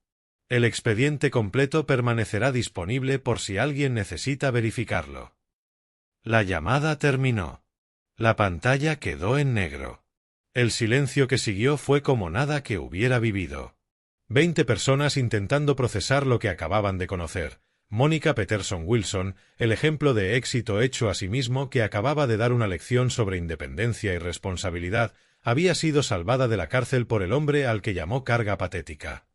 El expediente completo permanecerá disponible por si alguien necesita verificarlo». La llamada terminó. La pantalla quedó en negro. El silencio que siguió fue como nada que hubiera vivido. 20 personas intentando procesar lo que acababan de conocer. Mónica Peterson Wilson, el ejemplo de éxito hecho a sí mismo que acababa de dar una lección sobre independencia y responsabilidad, había sido salvada de la cárcel por el hombre al que llamó carga patética.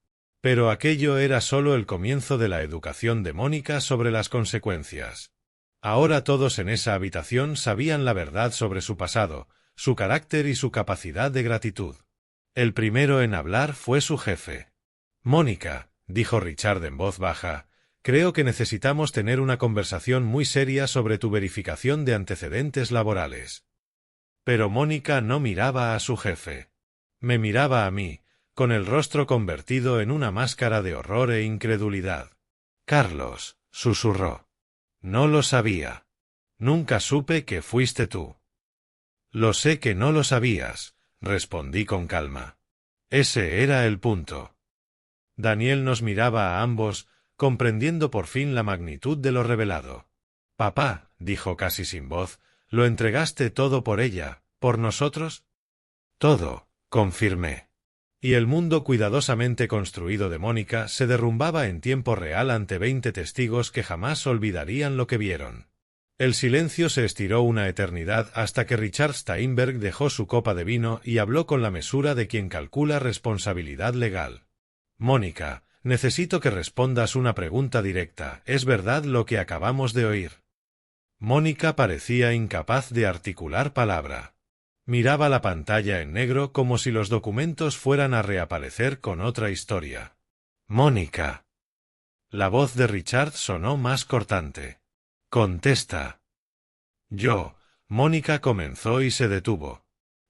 Pero aquello era solo el comienzo de la educación de Mónica sobre las consecuencias. Ahora todos en esa habitación sabían la verdad sobre su pasado, su carácter y su capacidad de gratitud. El primero en hablar fue su jefe. «Mónica», dijo Richard en voz baja, creo que necesitamos tener una conversación muy seria sobre tu verificación de antecedentes laborales. Pero Mónica no miraba a su jefe. Me miraba a mí, con el rostro convertido en una máscara de horror e incredulidad. Carlos, susurró. No lo sabía. Nunca supe que fuiste tú. Lo sé que no lo sabías, respondí con calma. Ese era el punto. Daniel nos miraba a ambos, comprendiendo por fin la magnitud de lo revelado. Papá, dijo casi sin voz, ¿lo entregaste todo por ella, por nosotros? Todo, confirmé. Y el mundo cuidadosamente construido de Mónica se derrumbaba en tiempo real ante 20 testigos que jamás olvidarían lo que vieron. El silencio se estiró una eternidad hasta que Richard Steinberg dejó su copa de vino y habló con la mesura de quien calcula responsabilidad legal. Mónica, necesito que respondas una pregunta directa. ¿Es verdad lo que acabamos de oír? Mónica parecía incapaz de articular palabra. Miraba la pantalla en negro como si los documentos fueran a reaparecer con otra historia. Mónica. La voz de Richard sonó más cortante. Contesta. Mónica comenzó y se detuvo.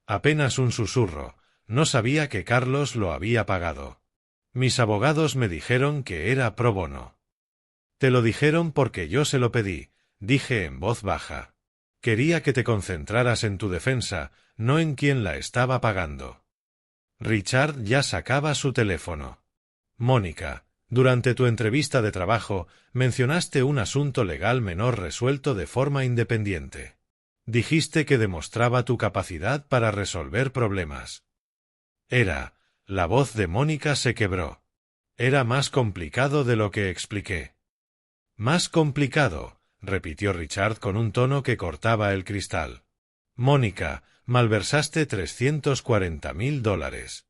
Apenas un susurro. No sabía que Carlos lo había pagado. Mis abogados me dijeron que era pro bono. Te lo dijeron porque yo se lo pedí, dije en voz baja. Quería que te concentraras en tu defensa, no en quién la estaba pagando. Richard ya sacaba su teléfono. Mónica, durante tu entrevista de trabajo mencionaste un asunto legal menor resuelto de forma independiente. Dijiste que demostraba tu capacidad para resolver problemas. La voz de Mónica se quebró. Era más complicado de lo que expliqué. Más complicado, repitió Richard con un tono que cortaba el cristal. Mónica, malversaste $340.000.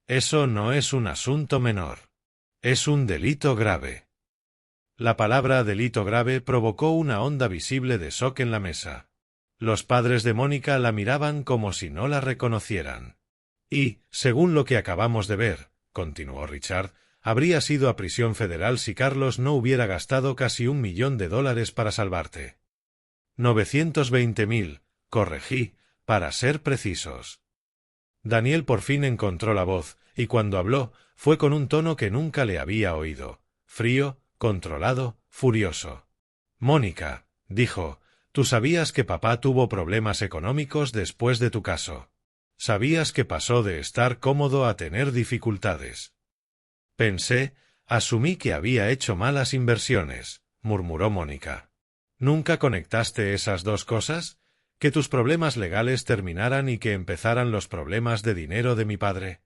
Eso no es un asunto menor. Es un delito grave. La palabra delito grave provocó una onda visible de shock en la mesa. Los padres de Mónica la miraban como si no la reconocieran. Y, según lo que acabamos de ver, continuó Richard, habría sido a prisión federal si Carlos no hubiera gastado casi $1 millón para salvarte. 920.000, corregí, para ser precisos. Daniel por fin encontró la voz, y cuando habló, fue con un tono que nunca le había oído, frío, controlado, furioso. Mónica, dijo, tú sabías que papá tuvo problemas económicos después de tu caso. Sabías que pasó de estar cómodo a tener dificultades. Asumí que había hecho malas inversiones, murmuró Mónica. ¿Nunca conectaste esas dos cosas? ¿Que tus problemas legales terminaran y que empezaran los problemas de dinero de mi padre?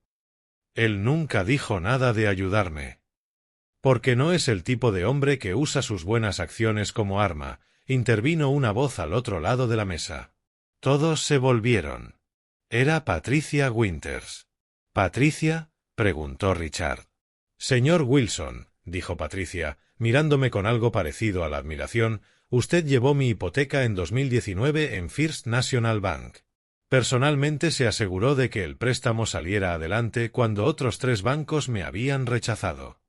Él nunca dijo nada de ayudarme. Porque no es el tipo de hombre que usa sus buenas acciones como arma, intervino una voz al otro lado de la mesa. Todos se volvieron. Era Patricia Winters. ¿Patricia? Preguntó Richard. Señor Wilson, dijo Patricia, mirándome con algo parecido a la admiración, usted llevó mi hipoteca en 2019 en First National Bank. Personalmente se aseguró de que el préstamo saliera adelante cuando otros 3 bancos me habían rechazado.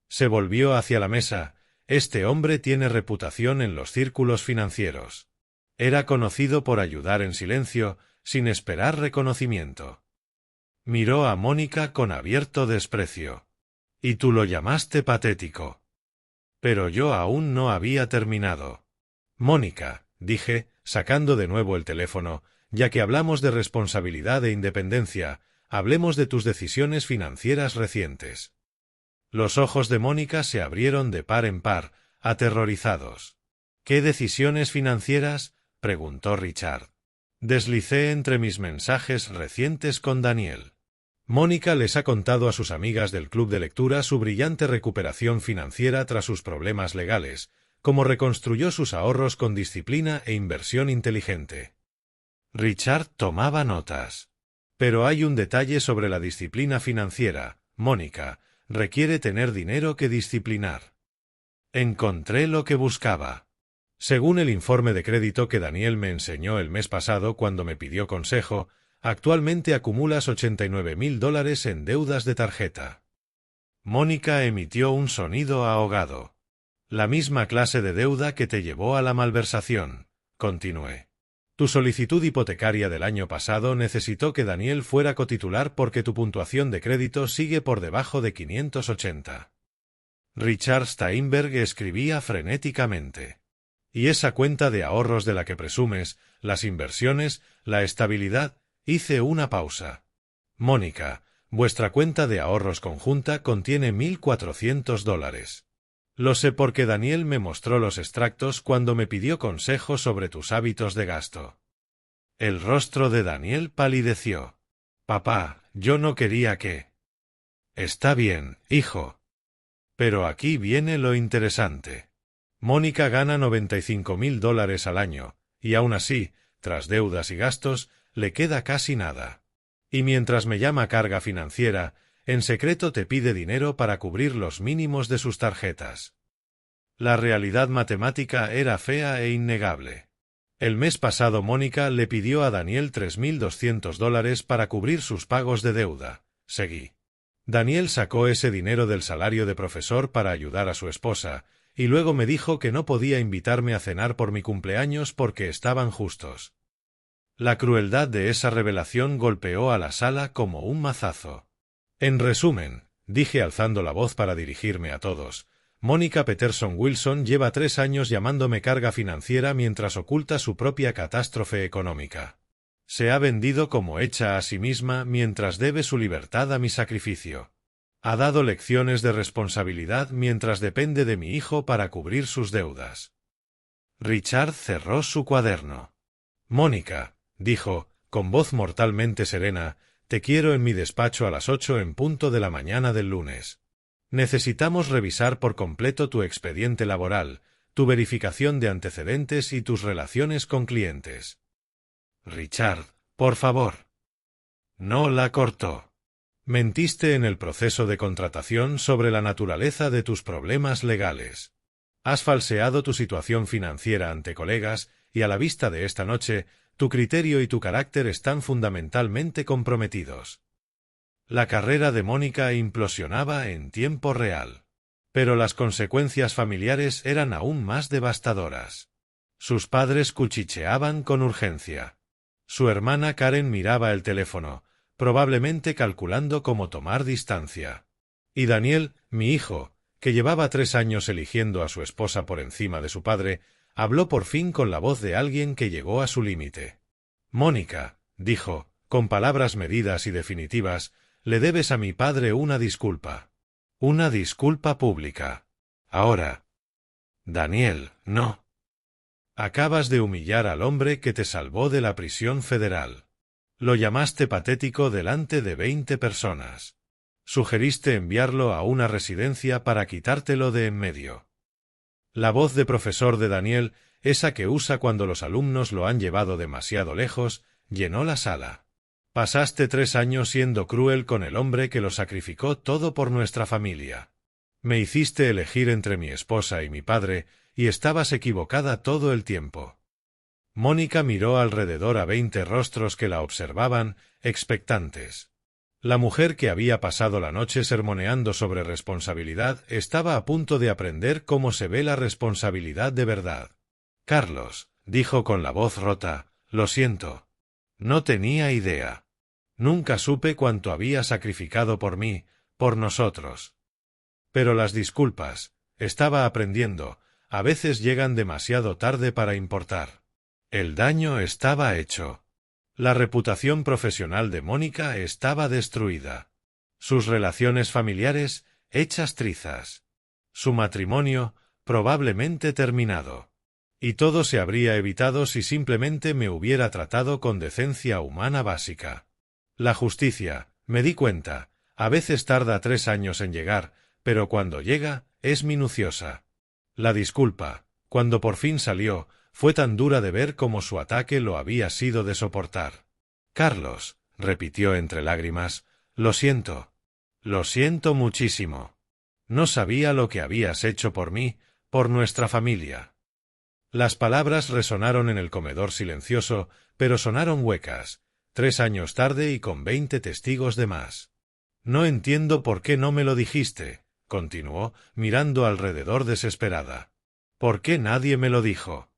Se volvió hacia la mesa. Este hombre tiene reputación en los círculos financieros. Era conocido por ayudar en silencio, sin esperar reconocimiento. Miró a Mónica con abierto desprecio. Y tú lo llamaste patético. Pero yo aún no había terminado. Mónica, dije, sacando de nuevo el teléfono, ya que hablamos de responsabilidad e independencia, hablemos de tus decisiones financieras recientes. Los ojos de Mónica se abrieron de par en par, aterrorizados. ¿Qué decisiones financieras? Preguntó Richard. Deslicé entre mis mensajes recientes con Daniel. Mónica les ha contado a sus amigas del club de lectura su brillante recuperación financiera tras sus problemas legales, cómo reconstruyó sus ahorros con disciplina e inversión inteligente. Richard tomaba notas. Pero hay un detalle sobre la disciplina financiera, Mónica, requiere tener dinero que disciplinar. Encontré lo que buscaba. Según el informe de crédito que Daniel me enseñó el mes pasado cuando me pidió consejo, actualmente acumulas $89.000 en deudas de tarjeta. Mónica emitió un sonido ahogado. La misma clase de deuda que te llevó a la malversación, continué. Tu solicitud hipotecaria del año pasado necesitó que Daniel fuera cotitular porque tu puntuación de crédito sigue por debajo de 580. Richard Steinberg escribía frenéticamente. Y esa cuenta de ahorros de la que presumes, las inversiones, la estabilidad, hice una pausa. Mónica, vuestra cuenta de ahorros conjunta contiene $1,400. Lo sé porque Daniel me mostró los extractos cuando me pidió consejo sobre tus hábitos de gasto. El rostro de Daniel palideció. Papá, yo no quería que... Está bien, hijo. Pero aquí viene lo interesante. Mónica gana $95,000 al año, y aún así, tras deudas y gastos, le queda casi nada. Y mientras me llama carga financiera, en secreto te pide dinero para cubrir los mínimos de sus tarjetas. La realidad matemática era fea e innegable. El mes pasado Mónica le pidió a Daniel $3,200 para cubrir sus pagos de deuda. Seguí. Daniel sacó ese dinero del salario de profesor para ayudar a su esposa, y luego me dijo que no podía invitarme a cenar por mi cumpleaños porque estaban justos. La crueldad de esa revelación golpeó a la sala como un mazazo. En resumen, dije alzando la voz para dirigirme a todos, Mónica Peterson Wilson lleva 3 años llamándome carga financiera mientras oculta su propia catástrofe económica. Se ha vendido como hecha a sí misma mientras debe su libertad a mi sacrificio. Ha dado lecciones de responsabilidad mientras depende de mi hijo para cubrir sus deudas. Richard cerró su cuaderno. Mónica, dijo, con voz mortalmente serena, te quiero en mi despacho a las 8 en punto de la mañana del lunes. Necesitamos revisar por completo tu expediente laboral, tu verificación de antecedentes y tus relaciones con clientes. Richard, por favor. No la cortó. Mentiste en el proceso de contratación sobre la naturaleza de tus problemas legales. Has falseado tu situación financiera ante colegas y a la vista de esta noche, tu criterio y tu carácter están fundamentalmente comprometidos. La carrera de Mónica implosionaba en tiempo real. Pero las consecuencias familiares eran aún más devastadoras. Sus padres cuchicheaban con urgencia. Su hermana Karen miraba el teléfono, probablemente calculando cómo tomar distancia. Y Daniel, mi hijo, que llevaba 3 años eligiendo a su esposa por encima de su padre, habló por fin con la voz de alguien que llegó a su límite. Mónica, dijo, con palabras medidas y definitivas, le debes a mi padre una disculpa. Una disculpa pública. Ahora. Daniel, no. Acabas de humillar al hombre que te salvó de la prisión federal. Lo llamaste patético delante de 20 personas. Sugeriste enviarlo a una residencia para quitártelo de en medio. La voz de profesor de Daniel, esa que usa cuando los alumnos lo han llevado demasiado lejos, llenó la sala. Pasaste 3 años siendo cruel con el hombre que lo sacrificó todo por nuestra familia. Me hiciste elegir entre mi esposa y mi padre, y estabas equivocada todo el tiempo. Mónica miró alrededor a 20 rostros que la observaban, expectantes. La mujer que había pasado la noche sermoneando sobre responsabilidad estaba a punto de aprender cómo se ve la responsabilidad de verdad. Carlos, dijo con la voz rota, lo siento. No tenía idea. Nunca supe cuánto había sacrificado por mí, por nosotros. Pero las disculpas, estaba aprendiendo, a veces llegan demasiado tarde para importar. El daño estaba hecho. La reputación profesional de Mónica estaba destruida. Sus relaciones familiares, hechas trizas. Su matrimonio, probablemente terminado. Y todo se habría evitado si simplemente me hubiera tratado con decencia humana básica. La justicia, me di cuenta, a veces tarda 3 años en llegar, pero cuando llega, es minuciosa. La disculpa, cuando por fin salió, fue tan dura de ver como su ataque lo había sido de soportar. Carlos, repitió entre lágrimas, lo siento. Lo siento muchísimo. No sabía lo que habías hecho por mí, por nuestra familia. Las palabras resonaron en el comedor silencioso, pero sonaron huecas, 3 años tarde y con 20 testigos de más. No entiendo por qué no me lo dijiste, continuó, mirando alrededor desesperada. ¿Por qué nadie me lo dijo?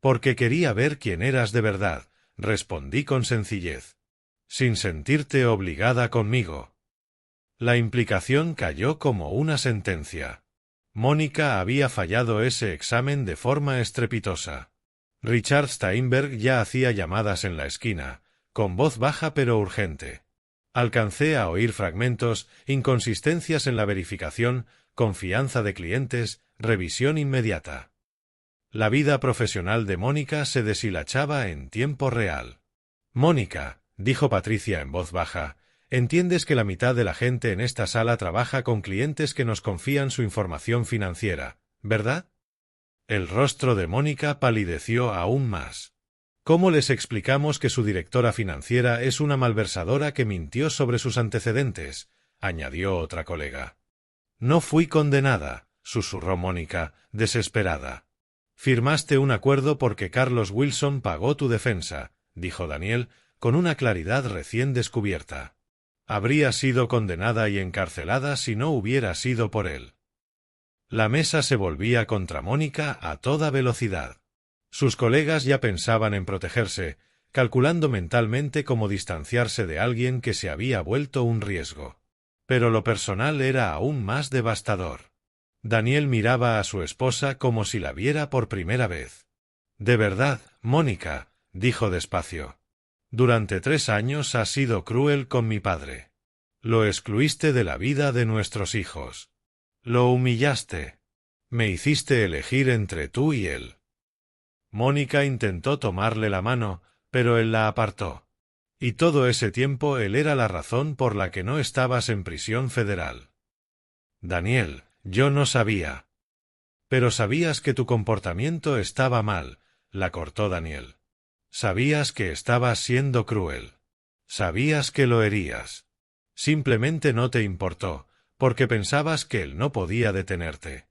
Porque quería ver quién eras de verdad, respondí con sencillez. Sin sentirte obligada conmigo. La implicación cayó como una sentencia. Mónica había fallado ese examen de forma estrepitosa. Richard Steinberg ya hacía llamadas en la esquina, con voz baja pero urgente. Alcancé a oír fragmentos, inconsistencias en la verificación, confianza de clientes, revisión inmediata. La vida profesional de Mónica se deshilachaba en tiempo real. Mónica, dijo Patricia en voz baja, entiendes que la mitad de la gente en esta sala trabaja con clientes que nos confían su información financiera, ¿verdad? El rostro de Mónica palideció aún más. ¿Cómo les explicamos que su directora financiera es una malversadora que mintió sobre sus antecedentes?, añadió otra colega. No fui condenada, susurró Mónica, desesperada. Firmaste un acuerdo porque Carlos Wilson pagó tu defensa, dijo Daniel, con una claridad recién descubierta. Habría sido condenada y encarcelada si no hubiera sido por él. La mesa se volvía contra Mónica a toda velocidad. Sus colegas ya pensaban en protegerse, calculando mentalmente cómo distanciarse de alguien que se había vuelto un riesgo. Pero lo personal era aún más devastador. Daniel miraba a su esposa como si la viera por primera vez. «De verdad, Mónica», dijo despacio. «Durante 3 años has sido cruel con mi padre. Lo excluiste de la vida de nuestros hijos. Lo humillaste. Me hiciste elegir entre tú y él». Mónica intentó tomarle la mano, pero él la apartó. Y todo ese tiempo él era la razón por la que no estabas en prisión federal. Daniel, yo no sabía. Pero sabías que tu comportamiento estaba mal, la cortó Daniel. Sabías que estabas siendo cruel. Sabías que lo herías. Simplemente no te importó, porque pensabas que él no podía detenerte.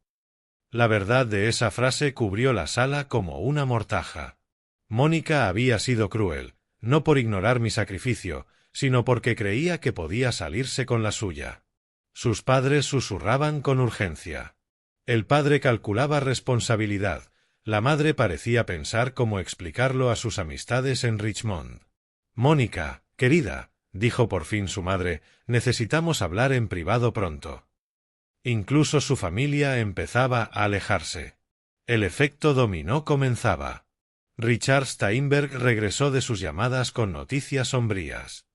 La verdad de esa frase cubrió la sala como una mortaja. Mónica había sido cruel, no por ignorar mi sacrificio, sino porque creía que podía salirse con la suya. Sus padres susurraban con urgencia. El padre calculaba responsabilidad, la madre parecía pensar cómo explicarlo a sus amistades en Richmond. «Mónica, querida», dijo por fin su madre, «necesitamos hablar en privado pronto». Incluso su familia empezaba a alejarse. El efecto dominó comenzaba. Richard Steinberg regresó de sus llamadas con noticias sombrías.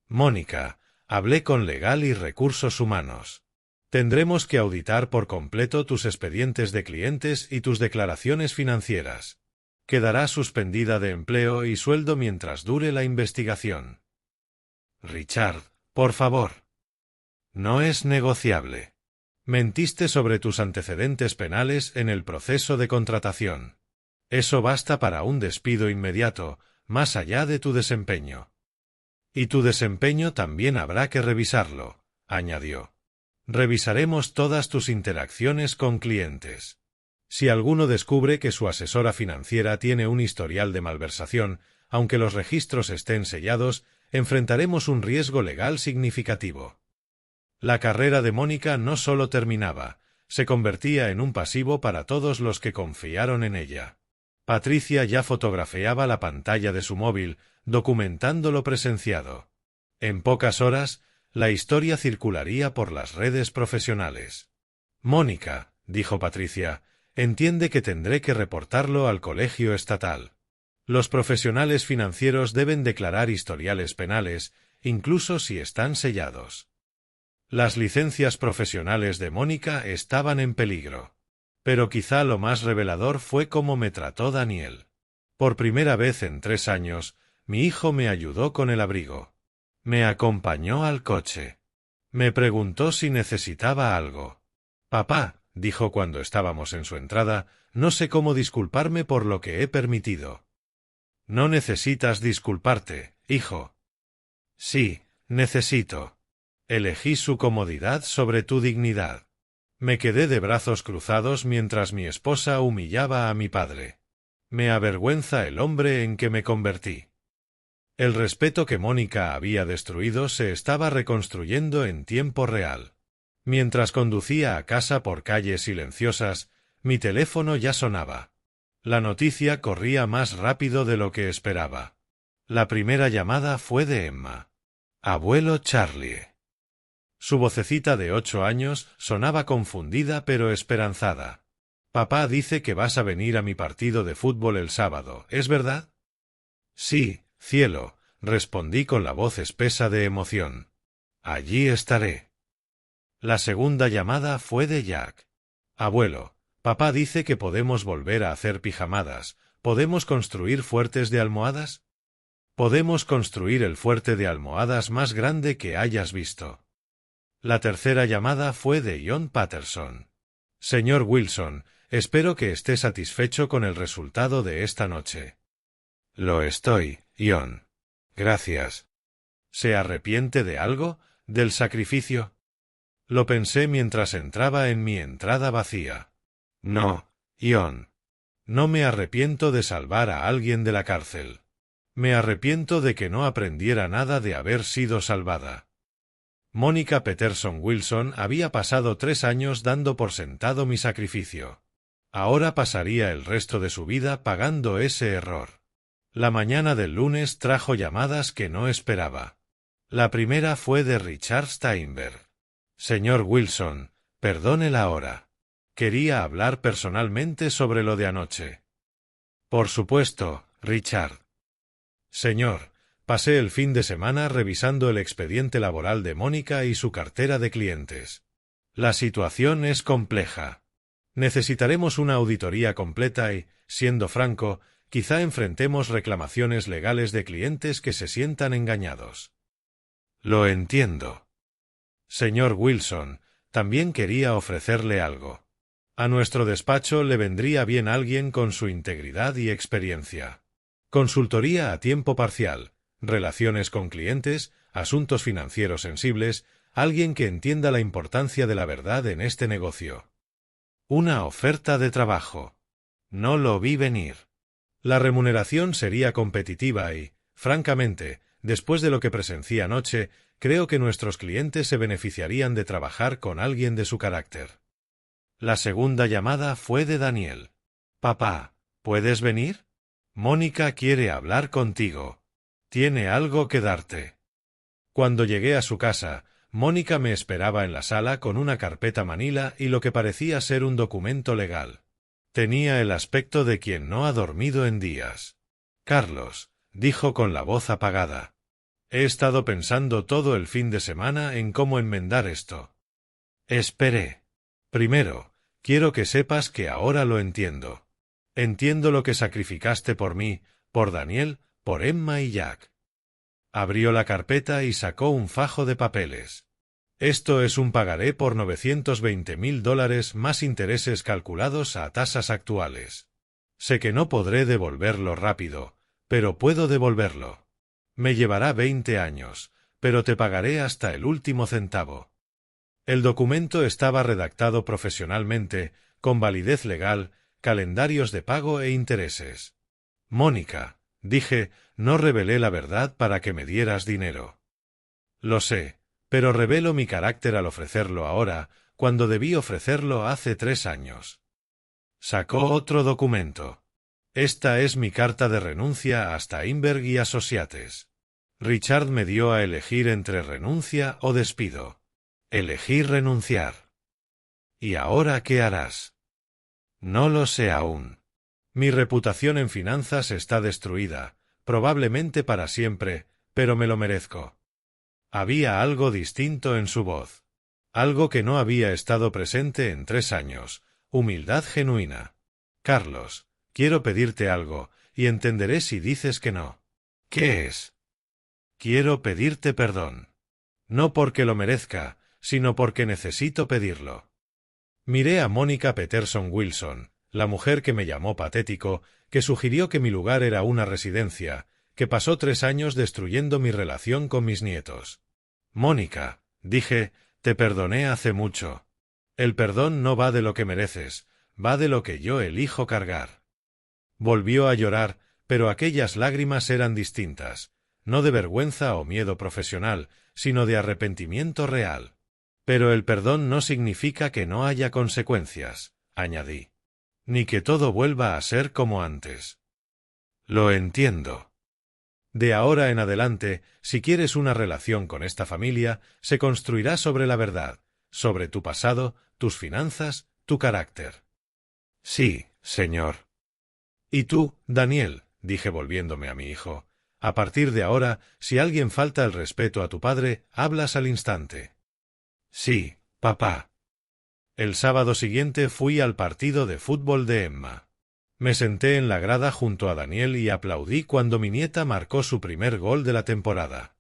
«Mónica, hablé con Legal y Recursos Humanos. Tendremos que auditar por completo tus expedientes de clientes y tus declaraciones financieras. Quedará suspendida de empleo y sueldo mientras dure la investigación». «Richard, por favor». «No es negociable. Mentiste sobre tus antecedentes penales en el proceso de contratación. Eso basta para un despido inmediato, más allá de tu desempeño. Y tu desempeño también habrá que revisarlo», añadió. «Revisaremos todas tus interacciones con clientes. Si alguno descubre que su asesora financiera tiene un historial de malversación, aunque los registros estén sellados, enfrentaremos un riesgo legal significativo». La carrera de Mónica no solo terminaba, se convertía en un pasivo para todos los que confiaron en ella. Patricia ya fotografiaba la pantalla de su móvil, documentando lo presenciado. En pocas horas, la historia circularía por las redes profesionales. «Mónica», dijo Patricia, «entiende que tendré que reportarlo al colegio estatal. Los profesionales financieros deben declarar historiales penales, incluso si están sellados». Las licencias profesionales de Mónica estaban en peligro. Pero quizá lo más revelador fue cómo me trató Daniel. Por primera vez en 3 años, mi hijo me ayudó con el abrigo. Me acompañó al coche. Me preguntó si necesitaba algo. «Papá», dijo cuando estábamos en su entrada, «no sé cómo disculparme por lo que he permitido». «No necesitas disculparte, hijo». «Sí, necesito». Elegí su comodidad sobre tu dignidad. Me quedé de brazos cruzados mientras mi esposa humillaba a mi padre. Me avergüenza el hombre en que me convertí. El respeto que Mónica había destruido se estaba reconstruyendo en tiempo real. Mientras conducía a casa por calles silenciosas, mi teléfono ya sonaba. La noticia corría más rápido de lo que esperaba. La primera llamada fue de Emma. Abuelo Charlie. Su vocecita de 8 años sonaba confundida pero esperanzada. Papá dice que vas a venir a mi partido de fútbol el sábado, ¿es verdad? Sí, cielo, respondí con la voz espesa de emoción. Allí estaré. La segunda llamada fue de Jack. Abuelo, papá dice que podemos volver a hacer pijamadas. ¿Podemos construir fuertes de almohadas? Podemos construir el fuerte de almohadas más grande que hayas visto. La tercera llamada fue de John Patterson. Señor Wilson, espero que esté satisfecho con el resultado de esta noche. Lo estoy, John. Gracias. ¿Se arrepiente de algo? ¿Del sacrificio? Lo pensé mientras entraba en mi entrada vacía. No, John. No me arrepiento de salvar a alguien de la cárcel. Me arrepiento de que no aprendiera nada de haber sido salvada. Mónica Peterson Wilson había pasado 3 años dando por sentado mi sacrificio. Ahora pasaría el resto de su vida pagando ese error. La mañana del lunes trajo llamadas que no esperaba. La primera fue de Richard Steinberg. Señor Wilson, perdone la hora. Quería hablar personalmente sobre lo de anoche. Por supuesto, Richard. Señor, pasé el fin de semana revisando el expediente laboral de Mónica y su cartera de clientes. La situación es compleja. Necesitaremos una auditoría completa y, siendo franco, quizá enfrentemos reclamaciones legales de clientes que se sientan engañados. Lo entiendo. Señor Wilson, también quería ofrecerle algo. A nuestro despacho le vendría bien alguien con su integridad y experiencia. Consultoría a tiempo parcial, relaciones con clientes, asuntos financieros sensibles, alguien que entienda la importancia de la verdad en este negocio. Una oferta de trabajo. No lo vi venir. La remuneración sería competitiva y, francamente, después de lo que presencié anoche, creo que nuestros clientes se beneficiarían de trabajar con alguien de su carácter. La segunda llamada fue de Daniel. Papá, ¿puedes venir? Mónica quiere hablar contigo. Tiene algo que darte. Cuando llegué a su casa, Mónica me esperaba en la sala con una carpeta manila y lo que parecía ser un documento legal. Tenía el aspecto de quien no ha dormido en días. Carlos, dijo con la voz apagada. He estado pensando todo el fin de semana en cómo enmendar esto. Esperé. Primero, quiero que sepas que ahora lo entiendo. Entiendo lo que sacrificaste por mí, por Daniel, por Emma y Jack. Abrió la carpeta y sacó un fajo de papeles. Esto es un pagaré por $920,000 más intereses calculados a tasas actuales. Sé que no podré devolverlo rápido, pero puedo devolverlo. Me llevará 20 años, pero te pagaré hasta el último centavo. El documento estaba redactado profesionalmente, con validez legal, calendarios de pago e intereses. Mónica, dije, no revelé la verdad para que me dieras dinero. Lo sé, pero revelo mi carácter al ofrecerlo ahora, cuando debí ofrecerlo hace 3 años. Sacó otro documento. Esta es mi carta de renuncia a Steinberg y Associates. Richard me dio a elegir entre renuncia o despido. Elegí renunciar. ¿Y ahora qué harás? No lo sé aún. Mi reputación en finanzas está destruida, probablemente para siempre, pero me lo merezco. Había algo distinto en su voz. Algo que no había estado presente en 3 años. Humildad genuina. Carlos, quiero pedirte algo, y entenderé si dices que no. ¿Qué es? Quiero pedirte perdón. No porque lo merezca, sino porque necesito pedirlo. Miré a Mónica Peterson Wilson, la mujer que me llamó patético, que sugirió que mi lugar era una residencia, que pasó 3 años destruyendo mi relación con mis nietos. Mónica, dije, te perdoné hace mucho. El perdón no va de lo que mereces, va de lo que yo elijo cargar. Volvió a llorar, pero aquellas lágrimas eran distintas, no de vergüenza o miedo profesional, sino de arrepentimiento real. Pero el perdón no significa que no haya consecuencias, añadí. Ni que todo vuelva a ser como antes. Lo entiendo. De ahora en adelante, si quieres una relación con esta familia, se construirá sobre la verdad, sobre tu pasado, tus finanzas, tu carácter. Sí, señor. Y tú, Daniel, dije volviéndome a mi hijo, a partir de ahora, si alguien falta el respeto a tu padre, hablas al instante. Sí, papá. El sábado siguiente fui al partido de fútbol de Emma. Me senté en la grada junto a Daniel y aplaudí cuando mi nieta marcó su primer gol de la temporada.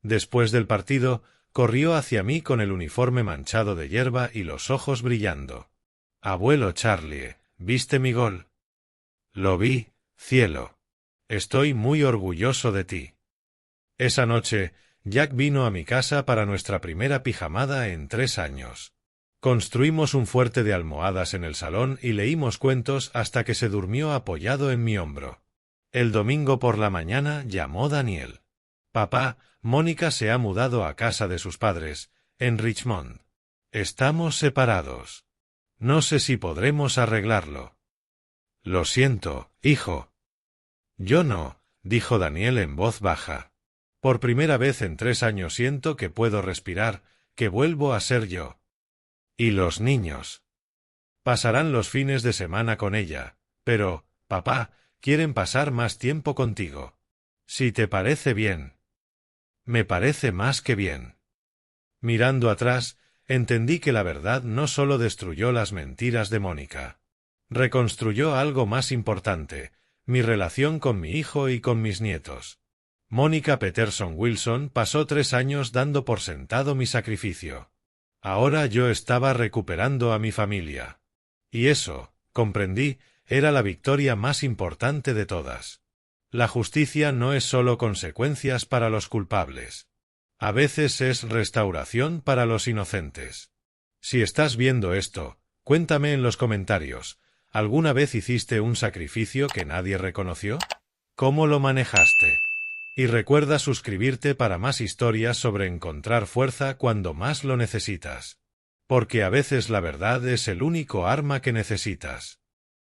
Después del partido, corrió hacia mí con el uniforme manchado de hierba y los ojos brillando. Abuelo Charlie, ¿viste mi gol? Lo vi, cielo. Estoy muy orgulloso de ti. Esa noche, Jack vino a mi casa para nuestra primera pijamada en 3 años. Construimos un fuerte de almohadas en el salón y leímos cuentos hasta que se durmió apoyado en mi hombro. El domingo por la mañana llamó Daniel. Papá, Mónica se ha mudado a casa de sus padres, en Richmond. Estamos separados. No sé si podremos arreglarlo. Lo siento, hijo. Yo no, dijo Daniel en voz baja. Por primera vez en 3 años siento que puedo respirar, que vuelvo a ser yo. ¿Y los niños? Pasarán los fines de semana con ella, pero, papá, quieren pasar más tiempo contigo. Si te parece bien. Me parece más que bien. Mirando atrás, entendí que la verdad no solo destruyó las mentiras de Mónica. Reconstruyó algo más importante, mi relación con mi hijo y con mis nietos. Mónica Peterson Wilson pasó 3 años dando por sentado mi sacrificio. Ahora yo estaba recuperando a mi familia. Y eso, comprendí, era la victoria más importante de todas. La justicia no es solo consecuencias para los culpables. A veces es restauración para los inocentes. Si estás viendo esto, cuéntame en los comentarios, ¿alguna vez hiciste un sacrificio que nadie reconoció? ¿Cómo lo manejaste? Y recuerda suscribirte para más historias sobre encontrar fuerza cuando más lo necesitas. Porque a veces la verdad es el único arma que necesitas.